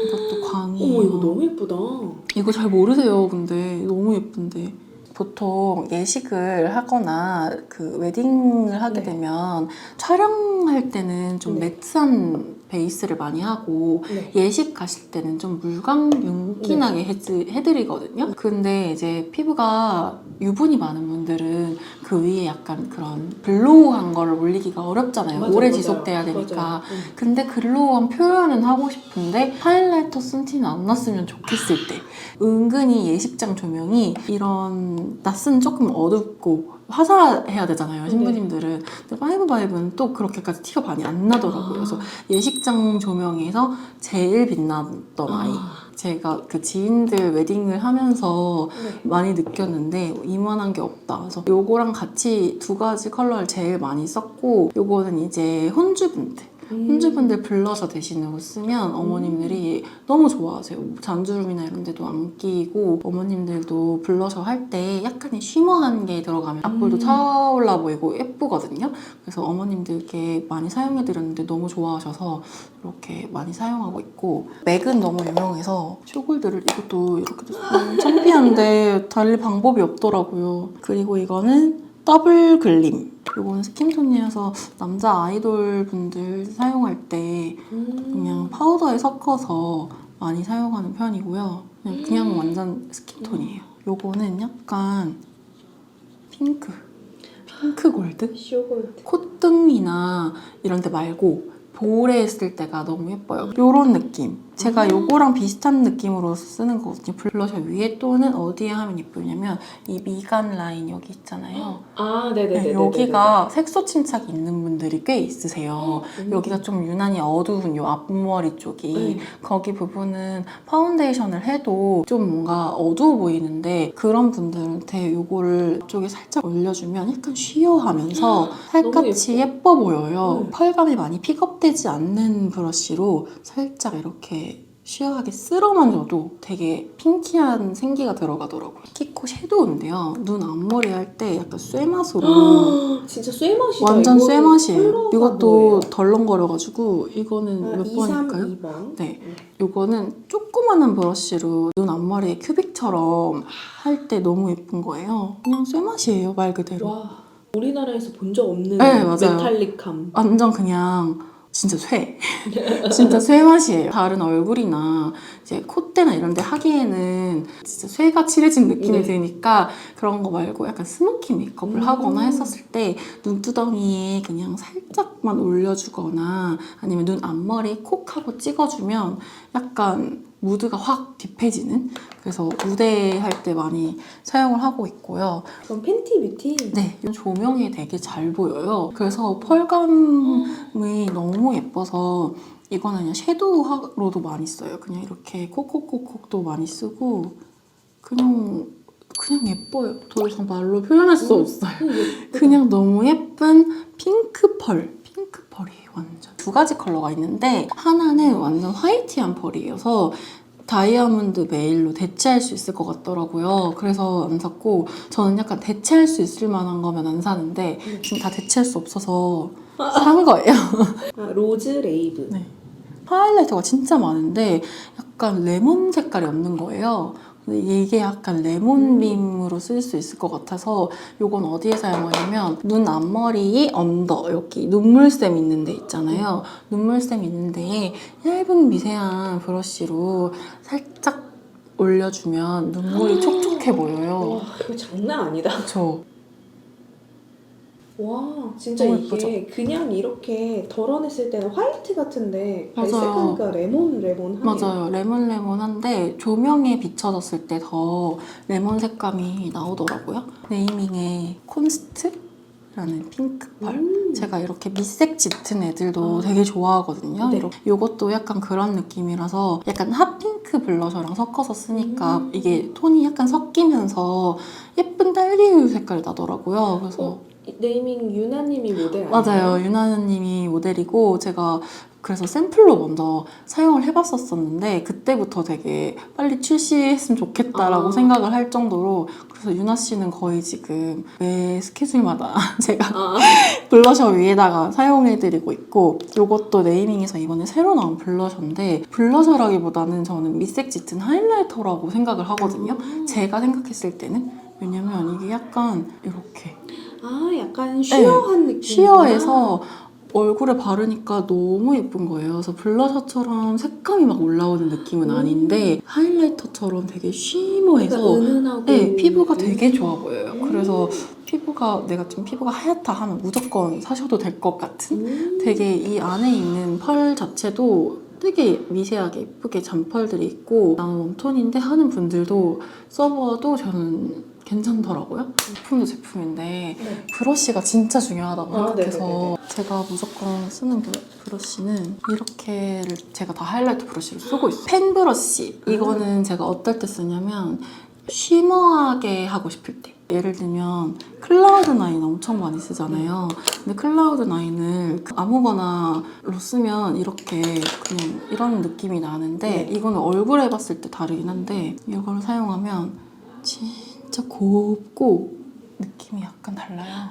이것도 광이에요. 어머 이거 너무 예쁘다. 이거 잘 모르세요. 근데 너무 예쁜데. 보통 예식을 하거나 그 웨딩을 하게 되면 촬영할 때는 좀 매트한 베이스를 많이 하고 예식 가실 때는 좀 물광 윤기나게 해드리거든요. 근데 이제 피부가 유분이 많은 분들은 그 위에 약간 그런 글로우한 거를 올리기가 어렵잖아요. 오래 지속돼야 되니까. 근데 글로우한 표현은 하고 싶은데 하이라이터 쓴 티는 안 났으면 좋겠을 때 은근히 예식장 조명이 이런 낯은 조금 어둡고 화사해야 되잖아요, 신부님들은. 근데 파이브바이브는 또 그렇게까지 티가 많이 안 나더라고요. 그래서 예식장 조명에서 제일 빛났던 아이. 제가 그 지인들 웨딩을 하면서 많이 느꼈는데 이만한 게 없다. 그래서 요거랑 같이 두 가지 컬러를 제일 많이 썼고 요거는 이제 혼주분들 블러셔 대신으로 쓰면 어머님들이 너무 좋아하세요. 잔주름이나 이런 데도 안 끼고 어머님들도 블러셔 할 때 약간의 쉬머한 게 들어가면 앞볼도 차올라 보이고 예쁘거든요. 그래서 어머님들께 많이 사용해드렸는데 너무 좋아하셔서 이렇게 많이 사용하고 있고 맥은 너무 유명해서 쇼골드를 이것도 이렇게 됐어요. 창피한데 달릴 방법이 없더라고요. 그리고 이거는 더블 글림. 이거는 스킨톤이어서 남자 아이돌 분들 사용할 때 그냥 파우더에 섞어서 많이 사용하는 편이고요. 그냥 완전 스킨톤이에요. 요거는 약간 핑크 골드? 쇼골드. 콧등이나 이런 데 말고 볼에 했을 때가 너무 예뻐요. 요런 느낌. 제가 요거랑 비슷한 느낌으로 쓰는 거거든요. 블러셔 위에 또는 어디에 하면 예쁘냐면 이 미간 라인 여기 있잖아요. 네네네. 네, 여기가 색소 침착이 있는 분들이 꽤 있으세요. 여기가 좀 유난히 어두운 요 앞머리 쪽이 거기 부분은 파운데이션을 해도 좀 뭔가 어두워 보이는데 그런 분들한테 요거를 쪽에 살짝 올려주면 약간 쉬어하면서 살같이 예뻐 보여요. 펄감이 많이 픽업되지 않는 브러쉬로 살짝 이렇게 쉬어하게 쓸어만 줘도 되게 핑키한 생기가 들어가더라고요. 키코 섀도우인데요. 눈 앞머리 할 때 약간 쇠맛으로 진짜 쇠맛이다. 완전 이거는 쇠맛이에요. 컬러가 이것도 뭐예요? 덜렁거려가지고 이거는 몇 2, 번일까요? 2번. 네, 요거는 조그마한 브러쉬로 눈 앞머리에 큐빅처럼 할 때 너무 예쁜 거예요. 그냥 쇠맛이에요, 말 그대로. 와, 우리나라에서 본 적 없는 네, 맞아요. 메탈릭함. 완전 그냥 진짜 쇠. 진짜 쇠 맛이에요. 다른 얼굴이나 이제 콧대나 이런 데 하기에는 진짜 쇠가 칠해진 느낌이 드니까 그런 거 말고 약간 스모키 메이크업을 하거나 했었을 때 눈두덩이에 그냥 살짝만 올려주거나 아니면 눈 앞머리에 콕 하고 찍어주면 약간 무드가 확 딥해지는, 그래서 무대할 때 많이 사용을 하고 있고요. 그럼 팬티 뷰티? 네, 조명이 되게 잘 보여요. 그래서 펄감이 너무 예뻐서 이거는 그냥 섀도우로도 많이 써요. 그냥 이렇게 콕콕콕콕도 많이 쓰고 그냥 예뻐요. 더 이상 말로 표현할 수 없어요. 그냥 너무 예쁜 핑크펄이에요, 완전. 두 가지 컬러가 있는데 하나는 완전 화이트한 펄이어서 다이아몬드 메일로 대체할 수 있을 것 같더라고요. 그래서 안 샀고 저는 약간 대체할 수 있을 만한 거면 안 사는데 지금 다 대체할 수 없어서 산 거예요. 로즈 레이브. 네. 하이라이터가 진짜 많은데 약간 레몬 색깔이 없는 거예요. 근데 이게 약간 레몬빔으로 쓸 수 있을 것 같아서 이건 어디에 사용하냐면 눈 앞머리 언더 여기 눈물샘 있는 데 있잖아요. 눈물샘 있는 데에 얇은 미세한 브러쉬로 살짝 올려주면 눈물이 촉촉해 보여요. 와, 이거 장난 아니다. 그쵸? 와, 진짜 너무 이게 그냥 이렇게 덜어냈을 때는 화이트 같은데 맞아요. 발색하니까 레몬하네요. 맞아요. 레몬한데 조명에 비춰졌을 때 더 레몬 색감이 나오더라고요. 네이밍의 콘스트라는 핑크펄. 제가 이렇게 밑색 짙은 애들도 되게 좋아하거든요. 네. 이것도 약간 그런 느낌이라서 약간 핫핑크 블러셔랑 섞어서 쓰니까 이게 톤이 약간 섞이면서 예쁜 딸기우유 색깔이 나더라고요. 그래서 네이밍 유나님이 모델 아니에요? 맞아요. 유나님이 모델이고 제가 그래서 샘플로 먼저 사용을 해봤었는데 그때부터 되게 빨리 출시했으면 좋겠다라고 생각을 할 정도로, 그래서 유나 씨는 거의 지금 매 스케줄마다 제가 블러셔 위에다가 사용해드리고 있고, 이것도 네이밍에서 이번에 새로 나온 블러셔인데 블러셔라기보다는 저는 밑색 짙은 하이라이터라고 생각을 하거든요. 제가 생각했을 때는. 왜냐면 이게 약간 이렇게 약간 쉬어한 느낌. 쉬어해서 얼굴에 바르니까 너무 예쁜 거예요. 그래서 블러셔처럼 색감이 막 올라오는 느낌은 아닌데 하이라이터처럼 되게 쉬머해서 그러니까 은은하고 네, 피부가 되게 좋아 보여요. 그래서 내가 좀 피부가 하얗다 하면 무조건 사셔도 될 것 같은 되게 이 안에 있는 펄 자체도 되게 미세하게 예쁘게 잔펄들이 있고 나는 웜톤인데 하는 분들도 써봐도 저는 괜찮더라고요. 제품도 제품인데 브러쉬가 진짜 중요하다고 생각해서 제가 무조건 쓰는 브러쉬는 이렇게를 제가 다 하이라이터 브러쉬로 쓰고 있어요. 펜 브러쉬. 이거는 제가 어떨 때 쓰냐면 쉬머하게 하고 싶을 때. 예를 들면 클라우드 나인 엄청 많이 쓰잖아요. 근데 클라우드 나인을 아무거나로 쓰면 이렇게 그냥 이런 느낌이 나는데 이거는 얼굴에 봤을 때 다르긴 한데 이걸 사용하면 진짜 곱고 느낌이 약간 달라요.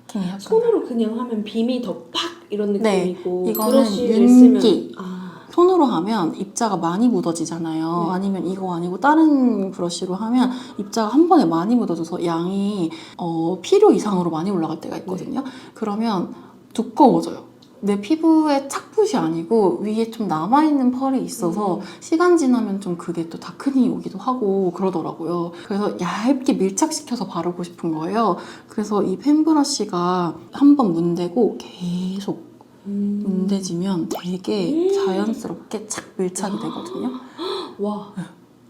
느낌이 약간 손으로 그냥 하면 빔이 더 팍 이런 느낌이고 이거는 브러쉬를 윤기. 쓰면 손으로 하면 입자가 많이 묻어지잖아요. 아니면 이거 아니고 다른 브러쉬로 하면 입자가 한 번에 많이 묻어져서 양이 필요 이상으로 많이 올라갈 때가 있거든요. 그러면 두꺼워져요. 내 피부에 착붙이 아니고 위에 좀 남아있는 펄이 있어서 시간 지나면 좀 그게 또 다크닝이 오기도 하고 그러더라고요. 그래서 얇게 밀착시켜서 바르고 싶은 거예요. 그래서 이 펜 브러쉬가 한 번 문대고 계속 문대지면 되게 자연스럽게 착 밀착이 되거든요. 와.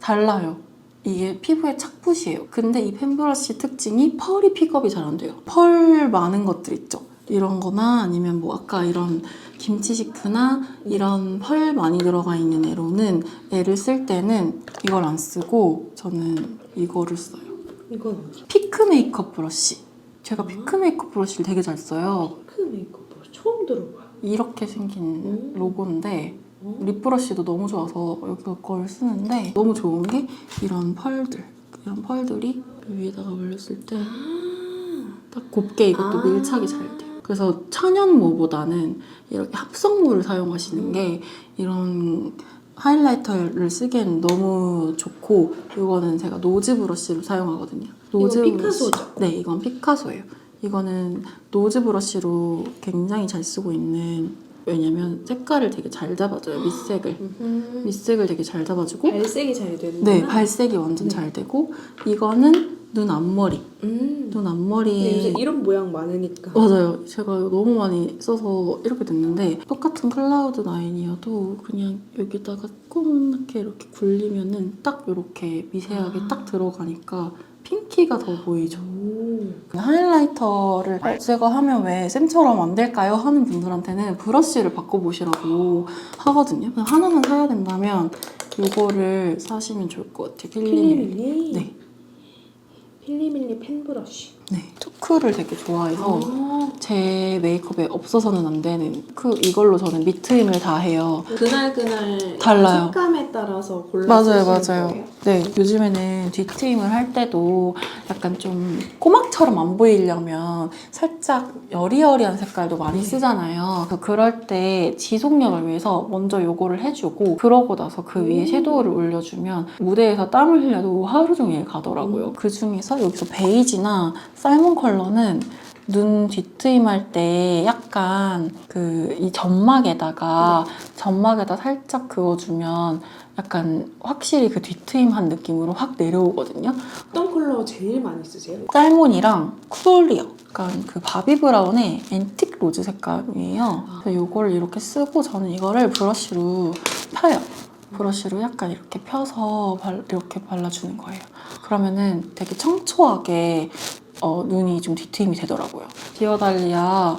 달라요. 이게 피부의 착붙이에요. 근데 이 펜브러쉬 특징이 펄이 픽업이 잘 안 돼요. 펄 많은 것들 있죠. 이런 거나 아니면 뭐 아까 이런 김치 시크나 이런 펄 많이 들어가 있는 애로는 애를 쓸 때는 이걸 안 쓰고 저는 이거를 써요. 이건 뭐지? 피크 메이크업 브러쉬. 제가 피크 메이크업 브러쉬를 되게 잘 써요. 핑크 메이크업 브러쉬 처음 들어봐요. 이렇게 생긴 로고인데 립 브러쉬도 너무 좋아서 여기 걸 쓰는데 너무 좋은 게 이런 펄들이 위에다가 올렸을 때 딱 곱게 이것도 밀착이 잘 돼요. 그래서 천연모보다는 이렇게 합성모를 사용하시는 게 이런 하이라이터를 쓰기에는 너무 좋고 이거는 제가 노즈 브러쉬를 사용하거든요. 노즈 이건 브러쉬. 피카소죠? 네, 이건 피카소예요. 이거는 노즈 브러쉬로 굉장히 잘 쓰고 있는 왜냐면 색깔을 되게 잘 잡아줘요. 밑색을 되게 잘 잡아주고 발색이 잘 되는 네, 발색이 완전 네. 잘 되고 이거는 눈 앞머리 눈 요새 앞머리에 이런 모양 많으니까. 맞아요. 제가 이거 너무 많이 써서 이렇게 됐는데 똑같은 클라우드 나인이어도 그냥 여기다가 조그맣게 이렇게 굴리면은 딱 이렇게 미세하게 딱 들어가니까 핑키가 더 보이죠. 하이라이터를 제가 하면 왜 쌤처럼 안 될까요? 하는 분들한테는 브러쉬를 바꿔보시라고 하거든요. 하나만 사야 된다면 이거를 사시면 좋을 것 같아요. 필리밀리. 네. 필리밀리 펜브러쉬. 네. 투크를 되게 좋아해서 제 메이크업에 없어서는 안 되는 이걸로 저는 밑트임을 다 해요. 그날 달라요. 색감에 따라서 골라 맞아요. 쓰시는 거예요? 네, 요즘에는 뒤트임을 할 때도 약간 좀 꼬막처럼 안 보이려면 살짝 여리여리한 색깔도 많이 쓰잖아요. 그래서 그럴 때 지속력을 위해서 먼저 요거를 해주고 그러고 나서 그 위에 섀도우를 올려주면 무대에서 땀을 흘려도 하루 종일 가더라고요. 그 중에서 여기서 베이지나 살몬 컬러는 눈 뒤트임 할 때 약간 이 점막에다 살짝 그어주면 약간 확실히 그 뒤트임 한 느낌으로 확 내려오거든요. 어떤 컬러 제일 많이 쓰세요? 살몬이랑 쿨리어. 약간 그 바비 브라운의 앤틱 로즈 색감이에요. 그래서 이거를 이렇게 쓰고 저는 이거를 브러쉬로 펴요. 브러쉬로 약간 이렇게 펴서 이렇게 발라주는 거예요. 그러면은 되게 청초하게 눈이 좀 뒤트임이 되더라고요. 디어달리아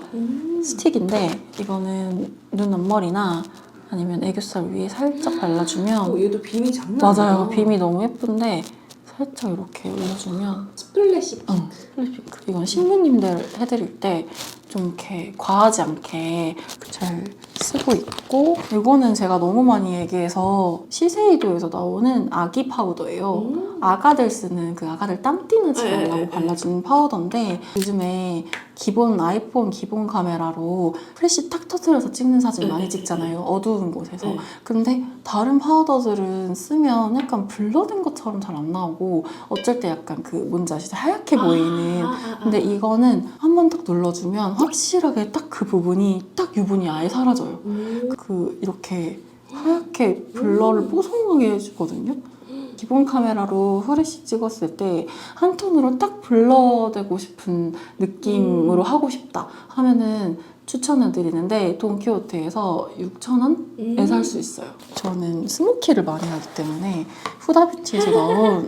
스틱인데 이거는 눈 앞머리나 아니면 애교살 위에 살짝 발라주면 얘도 빔이 장난 맞아요. 아니야. 빔이 너무 예쁜데 살짝 이렇게 올려주면 스플래시 핑크. 스플래시 핑크. 이건 신부님들 해드릴 때 좀 이렇게 과하지 않게 잘 쓰고 있고 이거는 제가 너무 많이 얘기해서 시세이도에서 나오는 아기 파우더예요. 아가들 쓰는 그 아가들 땀띠 나지 말라고 발라주는 파우더인데 요즘에 아이폰 기본 카메라로 프레쉬 탁 터트려서 찍는 사진 많이 찍잖아요. 어두운 곳에서. 근데 다른 파우더들은 쓰면 약간 블러된 것처럼 잘 안 나오고 어쩔 때 약간 뭔지 아시죠? 하얗게 보이는. 근데 이거는 한 번 딱 눌러주면 확실하게 딱 그 부분이 딱 유분이 아예 사라져요. 이렇게 하얗게 블러를 뽀송하게 해주거든요. 기본 카메라로 후레쉬 찍었을 때 한 톤으로 딱 블러되고 싶은 느낌으로 하고 싶다 하면은 추천을 드리는데 돈키호테에서 6,000원에 살 수 있어요. 저는 스모키를 많이 하기 때문에 후다뷰티에서 나온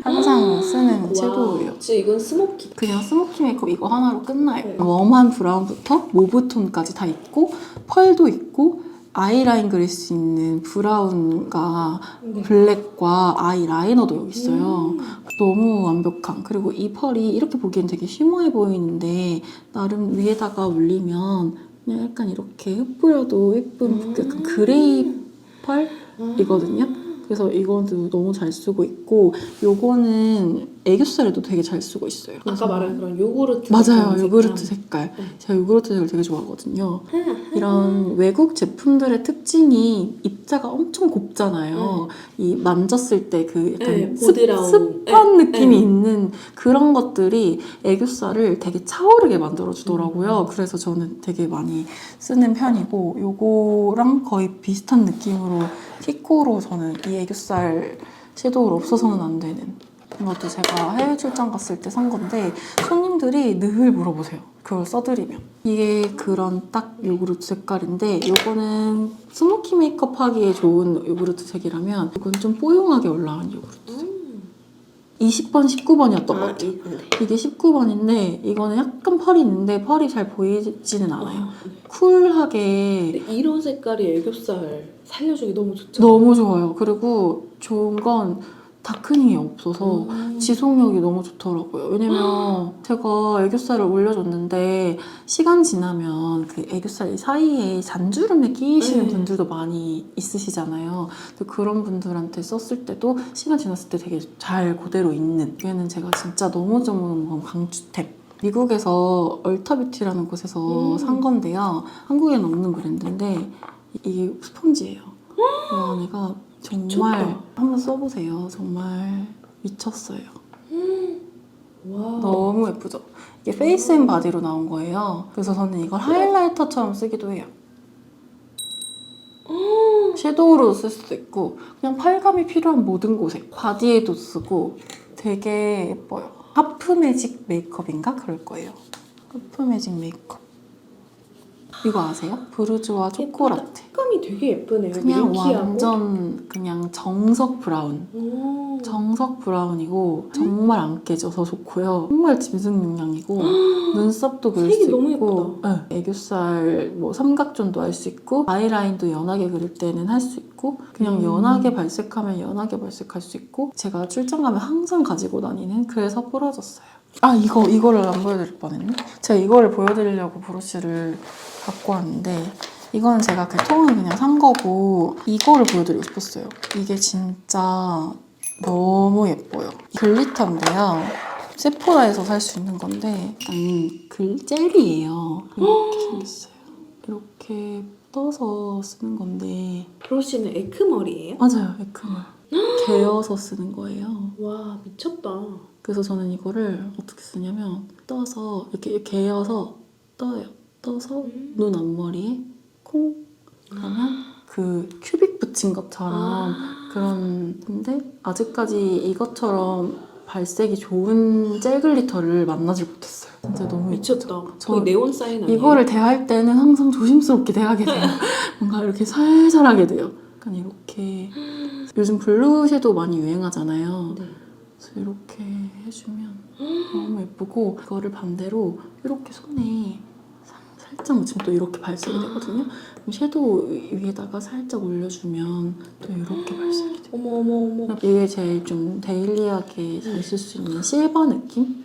항상 쓰는 섀도우예요. 진짜 이건 스모키. 그냥 스모키 메이크업 이거 하나로 끝나요. 웜한 브라운부터 모브톤까지 다 있고 펄도 있고 아이라인 그릴 수 있는 브라운과 블랙과 아이 라이너도 여기 있어요. 너무 완벽한. 그리고 이 펄이 이렇게 보기엔 되게 쉬머해 보이는데 나름 위에다가 올리면 그냥 약간 이렇게 흩뿌려도 예쁜 약간 그레이 펄이거든요. 그래서 이것도 너무 잘 쓰고 있고 요거는 애교살에도 되게 잘 쓰고 있어요. 아까 말한 그런 요구르트 맞아요. 같은 요구르트 색감. 색깔. 제가 요구르트 색을 되게 좋아하거든요. 이런 외국 제품들의 특징이 입자가 엄청 곱잖아요. 이 만졌을 때 그 약간 습한 느낌이 있는 그런 것들이 애교살을 되게 차오르게 만들어주더라고요. 그래서 저는 되게 많이 쓰는 편이고 요거랑 거의 비슷한 느낌으로 키코로 저는 이 애교살 섀도우를 없어서는 안 되는 이것도 제가 해외 출장 갔을 때 산 건데 손님들이 늘 물어보세요. 그걸 써드리면. 이게 그런 딱 요구르트 색깔인데 이거는 스모키 메이크업 하기에 좋은 요구르트 색이라면 이건 좀 뽀용하게 올라간 요구르트 색. 20번, 19번이었던 것 같아요. 이게 19번인데 이거는 약간 펄이 있는데 펄이 잘 보이지는 않아요. 쿨하게. 근데 이런 색깔이 애교살 살려주기 너무 좋죠? 너무 좋아요. 그리고 좋은 건 다크닝이 없어서 지속력이 너무 좋더라고요. 왜냐면 제가 애교살을 올려줬는데 시간 지나면 그 애교살 사이에 잔주름에 끼이시는 네. 분들도 많이 있으시잖아요. 근데 그런 분들한테 썼을 때도 시간 지났을 때 되게 잘 그대로 있는. 얘는 제가 진짜 너무 강추템. 미국에서 얼타뷰티라는 곳에서 산 건데요. 한국에는 없는 브랜드인데 이게 스펀지예요. 이 안에가 정말 미쳤다. 한번 써보세요. 정말 미쳤어요. 와. 너무 예쁘죠? 이게 페이스 앤 바디로 나온 거예요. 그래서 저는 이걸 하이라이터처럼 쓰기도 해요. 섀도우로 쓸 수도 있고 그냥 팔감이 필요한 모든 곳에 바디에도 쓰고 되게 예뻐요. 하프 매직 메이크업인가? 그럴 거예요. 하프 매직 메이크업. 이거 아세요? 브루즈와 초코라떼. 색감이 되게 예쁘네요. 그냥 밀키하고. 완전 그냥 정석 브라운. 정석 브라운이고 정말 안 깨져서 좋고요. 정말 짐승 용량이고 눈썹도 그릴 색이 수 너무 있고 네. 애교살 뭐 삼각존도 할 수 있고 아이라인도 연하게 그릴 때는 할 수 있고 그냥 연하게 발색하면 연하게 발색할 수 있고 제가 출장 가면 항상 가지고 다니는 그래서 부러졌어요. 아 이거를 안 보여드릴 뻔했네. 제가 이거를 보여드리려고 브러쉬를 갖고 왔는데 이거는 제가 그 통을 그냥 산 거고 이거를 보여드리고 싶었어요. 이게 진짜 너무 예뻐요. 글리터인데요. 세포라에서 살 수 있는 건데 젤리예요. 이렇게 생겼어요. 이렇게 떠서 쓰는 건데 브러쉬는 에크멀이에요? 맞아요. 에크멀. 개어서 쓰는 거예요. 와 미쳤다. 그래서 저는 이거를 어떻게 쓰냐면 떠서 이렇게 개어서 떠요. 떠서 눈 앞머리에 콩 그러면 그 큐빅 붙인 것처럼 그런 건데 아직까지 이것처럼 발색이 좋은 젤 글리터를 만나지 못했어요. 진짜 너무 미쳤다. 저 거의 네온 사인 아니에요? 이거를 대할 때는 항상 조심스럽게 대하게 돼요. 뭔가 이렇게 살살 하게 돼요. 약간 이렇게 요즘 블루 섀도우 많이 유행하잖아요. 네. 그래서 이렇게 해주면 너무 예쁘고 이거를 반대로 이렇게 손에 살짝 묻히면 또 이렇게 발색이 되거든요. 그럼 섀도우 위에다가 살짝 올려주면 또 이렇게 발색이 돼요. 어머. 이게 제일 좀 데일리하게 잘 쓸 수 있는 실버 느낌?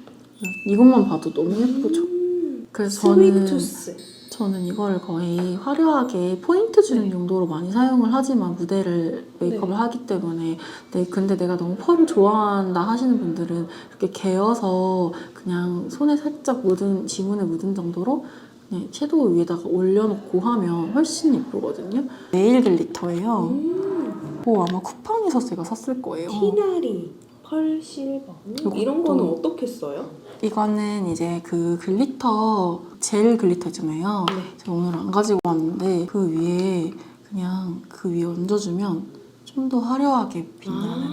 이것만 봐도 너무 예쁘죠? 그래서 스위투스. 저는 이걸 거의 화려하게 포인트 주는 용도로 많이 사용을 하지만 무대를 메이크업을 하기 때문에 근데 내가 너무 펄을 좋아한다 하시는 분들은 이렇게 개어서 그냥 손에 살짝 지문에 묻은 정도로 그냥 섀도우 위에다가 올려놓고 하면 훨씬 예쁘거든요. 네일 글리터예요. 아마 쿠팡에서 제가 샀을 거예요. 티나리, 펄 실버 이런 거는 어떻게 써요? 이거는 이제 그 글리터 젤 글리터 있잖아요. 네. 제가 오늘 안 가지고 왔는데 그 위에 그냥 그 위에 얹어주면 좀 더 화려하게 빛나는.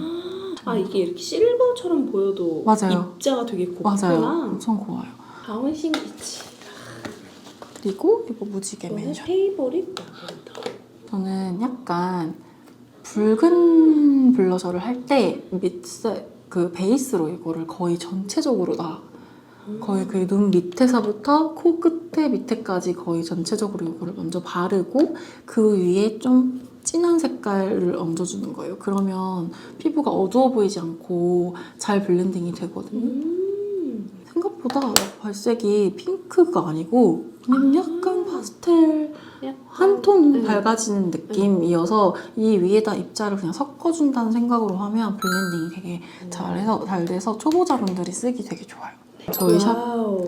이게 이렇게 실버처럼 보여도 맞아요. 입자가 되게 곱구나. 맞아요. 엄청 고와요. 다음은 신기치. 그리고 이거 무지개 이거는 멘션. 페이보릿 마블더. 저는 약간 붉은 블러셔를 할 때 그 베이스로 이거를 거의 전체적으로 거의 그 눈 밑에서부터 코 끝에 밑에까지 거의 전체적으로 이거를 먼저 바르고 그 위에 좀 진한 색깔을 얹어주는 거예요. 그러면 피부가 어두워 보이지 않고 잘 블렌딩이 되거든요. 생각보다 발색이 핑크가 아니고 그냥 약간 파스텔 한 톤 밝아지는 느낌이어서 이 위에다 입자를 그냥 섞어준다는 생각으로 하면 블렌딩이 되게 잘 돼서 초보자분들이 쓰기 되게 좋아요. 저희 샵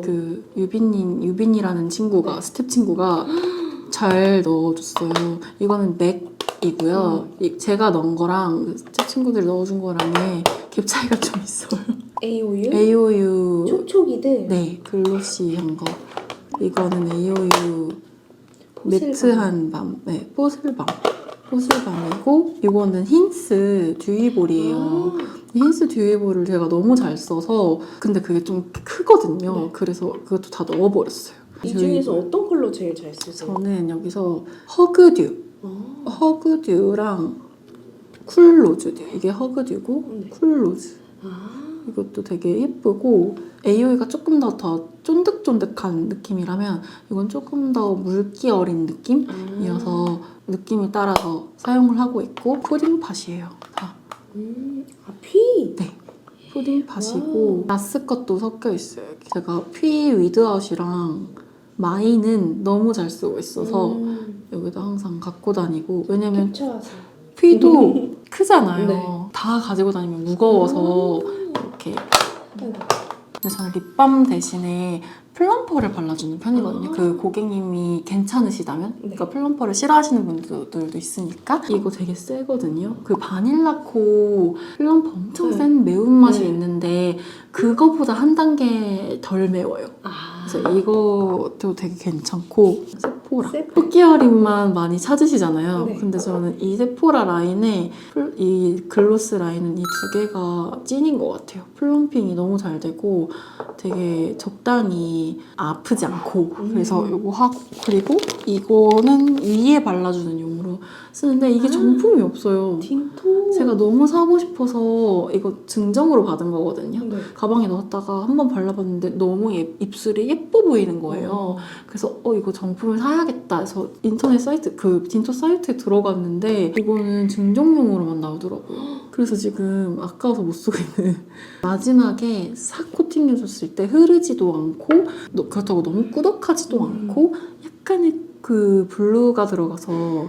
그 유빈이라는 친구가 스텝 친구가 잘 넣어줬어요. 이거는 맥이고요. 제가 넣은 거랑 제 친구들이 넣어준 거랑의 갭 차이가 좀 있어요. AOU? AOU 촉촉이들? 네, 글로시한 거. 이거는 AOU 매트한 밤, 네, 뽀슬밤이고 이거는 힌스 듀이볼이에요. 힌스 듀에이블을 제가 너무 잘 써서 근데 그게 좀 크거든요. 네. 그래서 그것도 다 넣어버렸어요. 이 중에서 어떤 컬러 제일 잘 쓰세요? 저는 여기서 허그듀, 허그듀랑 쿨로즈듀. 이게 허그듀고 네. 쿨로즈. 아, 이것도 되게 예쁘고 AOE가 조금 더 쫀득쫀득한 느낌이라면 이건 조금 더 물기 어린 느낌이어서 느낌에 따라서 사용을 하고 있고 푸딩팟이에요. 다. 피. 네. 푸딩팟이고 나스 것도 섞여 있어요. 제가 피 위드아웃이랑 마이는 너무 잘 쓰고 있어서 여기다 항상 갖고 다니고 왜냐면 캡처하세요. 피도 크잖아요. 네. 다 가지고 다니면 무거워서 이렇게. 근데 저는 립밤 대신에 플럼퍼를 발라주는 편이거든요. 그 고객님이 괜찮으시다면. 그러니까 플럼퍼를 싫어하시는 분들도 있으니까. 이거 되게 세거든요. 그 바닐라코 플럼퍼 엄청 센 매운맛이 네. 있는데 그거보다 한 단계 덜 매워요. 아, 그래서 이것도 되게 괜찮고 세포라 세포라. 토끼어 립만 많이 찾으시잖아요. 네. 근데 저는 이 세포라 라인에 이 글로스 라인은 이 두 개가 찐인 것 같아요. 플럼핑이 너무 잘 되고 되게 적당히 아프지 않고 그래서 이거 하고 그리고 이거는 위에 발라주는 용으로 쓰는데 이게 정품이 없어요. 틴토. 제가 너무 사고 싶어서 이거 증정으로 받은 거거든요. 네. 가방에 넣었다가 한번 발라봤는데 너무 입술이 예뻐 보이는 거예요. 그래서 이거 정품을 사야겠다 해서 인터넷 사이트 그 딘토 사이트에 들어갔는데 이거는 증정용으로만 나오더라고요. 그래서 지금 아까워서 못 쓰고 있는 마지막에 싹 코팅해줬을 때 흐르지도 않고 그렇다고 너무 꾸덕하지도 않고 약간의 그 블루가 들어가서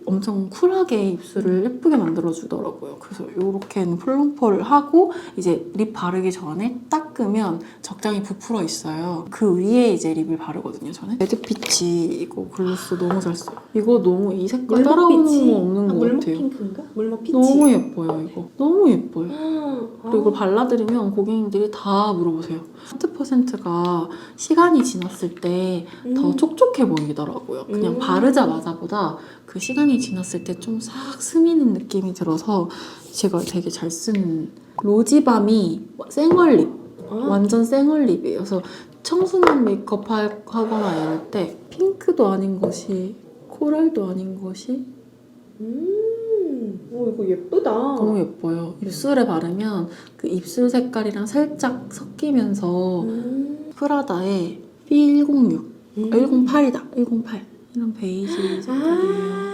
엄청 쿨하게 입술을 예쁘게 만들어주더라고요. 그래서 이렇게는 플럼퍼를 하고 이제 립 바르기 전에 닦으면 적당히 부풀어 있어요. 그 위에 이제 립을 바르거든요. 저는 레드피치 이거 글로스 너무 잘 써요. 이거 너무 이 색깔 따라오는 거 없는 것 물먹 같아요. 핑크인가? 물먹 피치. 너무 예뻐요 이거. 너무 예뻐요. 아, 그리고 이걸 발라드리면 고객님들이 다 물어보세요. 하트 퍼센트가 시간이 지났을 때 더 촉촉해 보이더라고요. 그냥 바르자마자보다 그 시간이 지났을 때 좀 싹 스미는 느낌이 들어서 제가 되게 잘 쓰는 로지밤이 생얼립. 완전 생얼립이에요. 그래서 청순한 메이크업 하거나 이럴 때 핑크도 아닌 것이 코랄도 아닌 것이 이거 예쁘다. 너무 예뻐요. 입술에 바르면 그 입술 색깔이랑 살짝 섞이면서 프라다의 B106, 108이다. 108 이런 베이지 색깔이에요.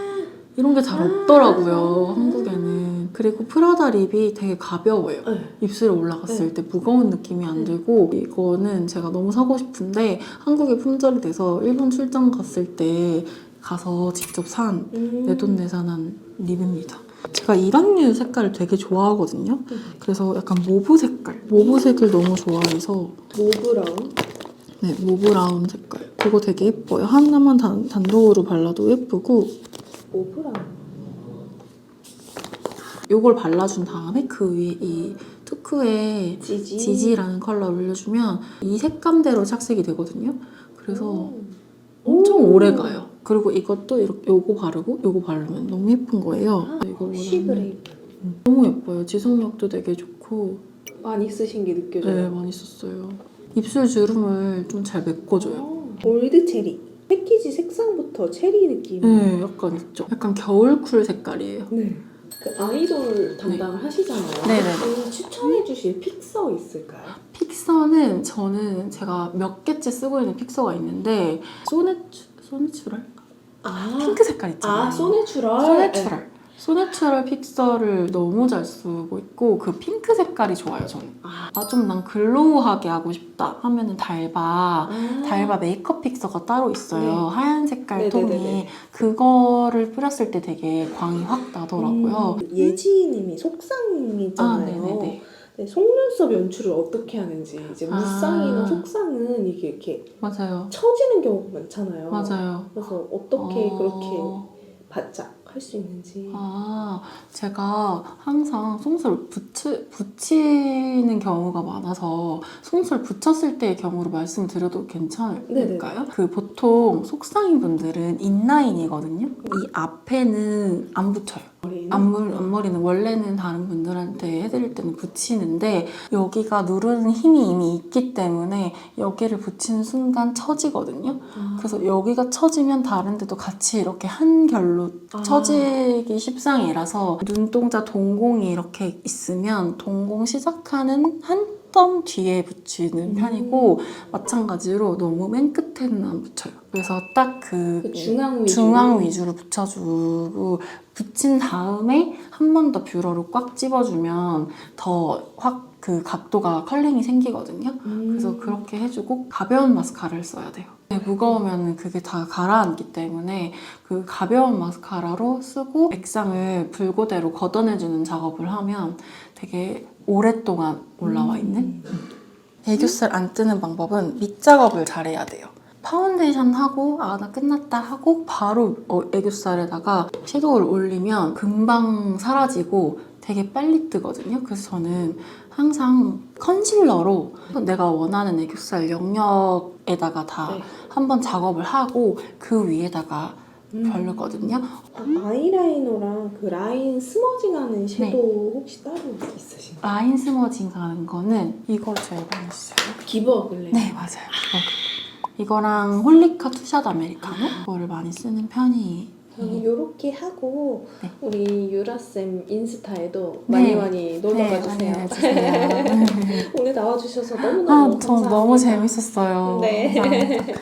이런 게 잘 없더라고요, 한국에는. 그리고 프라다 립이 되게 가벼워요. 네. 입술에 올라갔을 때 무거운 느낌이 안 들고 이거는 제가 너무 사고 싶은데 한국에 품절이 돼서 일본 출장 갔을 때 가서 직접 산 내돈내산한 립입니다. 제가 이런 류 색깔을 되게 좋아하거든요. 그래서 약간 모브 색깔, 모브색을 너무 좋아해서 모브라운. 네, 모브라운 색깔. 그거 되게 예뻐요. 하나만 단독으로 발라도 예쁘고 모브라운. 이걸 발라준 다음에 그 위에 이 투크의 지지. 지지라는 컬러를 올려주면 이 색감대로 착색이 되거든요. 그래서 엄청 오래 가요. 그리고 이것도 이렇게 요거 바르고 요거 바르면 너무 예쁜 거예요. 이거 시그레이프. 너무 예뻐요. 지속력도 되게 좋고 많이 쓰신 게 느껴져요. 네, 많이 썼어요. 입술 주름을 좀 잘 메꿔줘요. 올드 체리. 패키지 색상부터 체리 느낌. 네, 약간 있죠. 약간 겨울쿨 색깔이에요. 네. 그 아이돌 담당을 하시잖아요. 네네. 추천해 주실 픽서 있을까요? 픽서는 제가 몇 개째 쓰고 있는 픽서가 있는데 소내추럴? 핑크 색깔 있잖아요. 소내추럴. 소내추럴 픽서를 너무 잘 쓰고 있고 그 핑크 색깔이 좋아요, 저는. 좀 난 글로우하게 하고 싶다 하면은 달바 메이크업 픽서가 따로 있어요. 네. 하얀 색깔 네네네네. 톤이 그거를 뿌렸을 때 되게 광이 확 나더라고요. 예지님이 속상이잖아요. 네네네. 네, 속눈썹 연출을 어떻게 하는지 이제 무쌍이나 속상은 이게 이렇게 맞아요. 처지는 경우가 많잖아요. 맞아요. 그래서 어떻게 그렇게 바짝 할 수 있는지. 제가 항상 속눈썹을 붙이는 경우가 많아서 속눈썹을 붙였을 때의 경우로 말씀드려도 괜찮을까요? 그 보통 속상인 분들은 인라인이거든요. 이 앞에는 안 붙여요. 앞머리는? 앞머리는 원래는 다른 분들한테 해드릴 때는 붙이는데 여기가 누르는 힘이 이미 있기 때문에 여기를 붙이는 순간 처지거든요. 그래서 여기가 처지면 다른 데도 같이 이렇게 한 결로 처지기 십상이라서 눈동자 동공이 이렇게 있으면 동공 시작하는 한 점 뒤에 붙이는 편이고 마찬가지로 너무 맨 끝에는 안 붙여요. 그래서 딱 그 중앙 위주로 붙여주고 붙인 다음에 한 번 더 뷰러로 꽉 집어주면 더 확 그 각도가 컬링이 생기거든요. 그래서 그렇게 해주고 가벼운 마스카라를 써야 돼요. 무거우면 그게 다 가라앉기 때문에 그 가벼운 마스카라로 쓰고 액상을 불고대로 걷어내주는 작업을 하면 되게 오랫동안 올라와 있는? 애교살 안 뜨는 방법은 밑작업을 잘해야 돼요. 파운데이션 하고 아 나 끝났다 하고 바로 애교살에다가 섀도우를 올리면 금방 사라지고 되게 빨리 뜨거든요. 그래서 저는 항상 컨실러로 내가 원하는 애교살 영역에다가 다 한번 작업을 하고 그 위에다가 바르거든요. 아이라이너랑 그 라인 스머징하는 섀도우 혹시 따로 있으신가요? 라인 스머징 가는 거는 이걸 제일 많이 써요. 기버 글래. 네, 맞아요. 이거랑 홀리카 투샷 아메리카노 이거를 많이 쓰는 편이에요. 이렇게 하고 네. 우리 유라쌤 인스타에도 네. 많이 놀러가주세요. 많이 해주세요. 오늘 나와주셔서 너무너무 저 감사합니다. 너무 재밌었어요. 네. 감사합니다.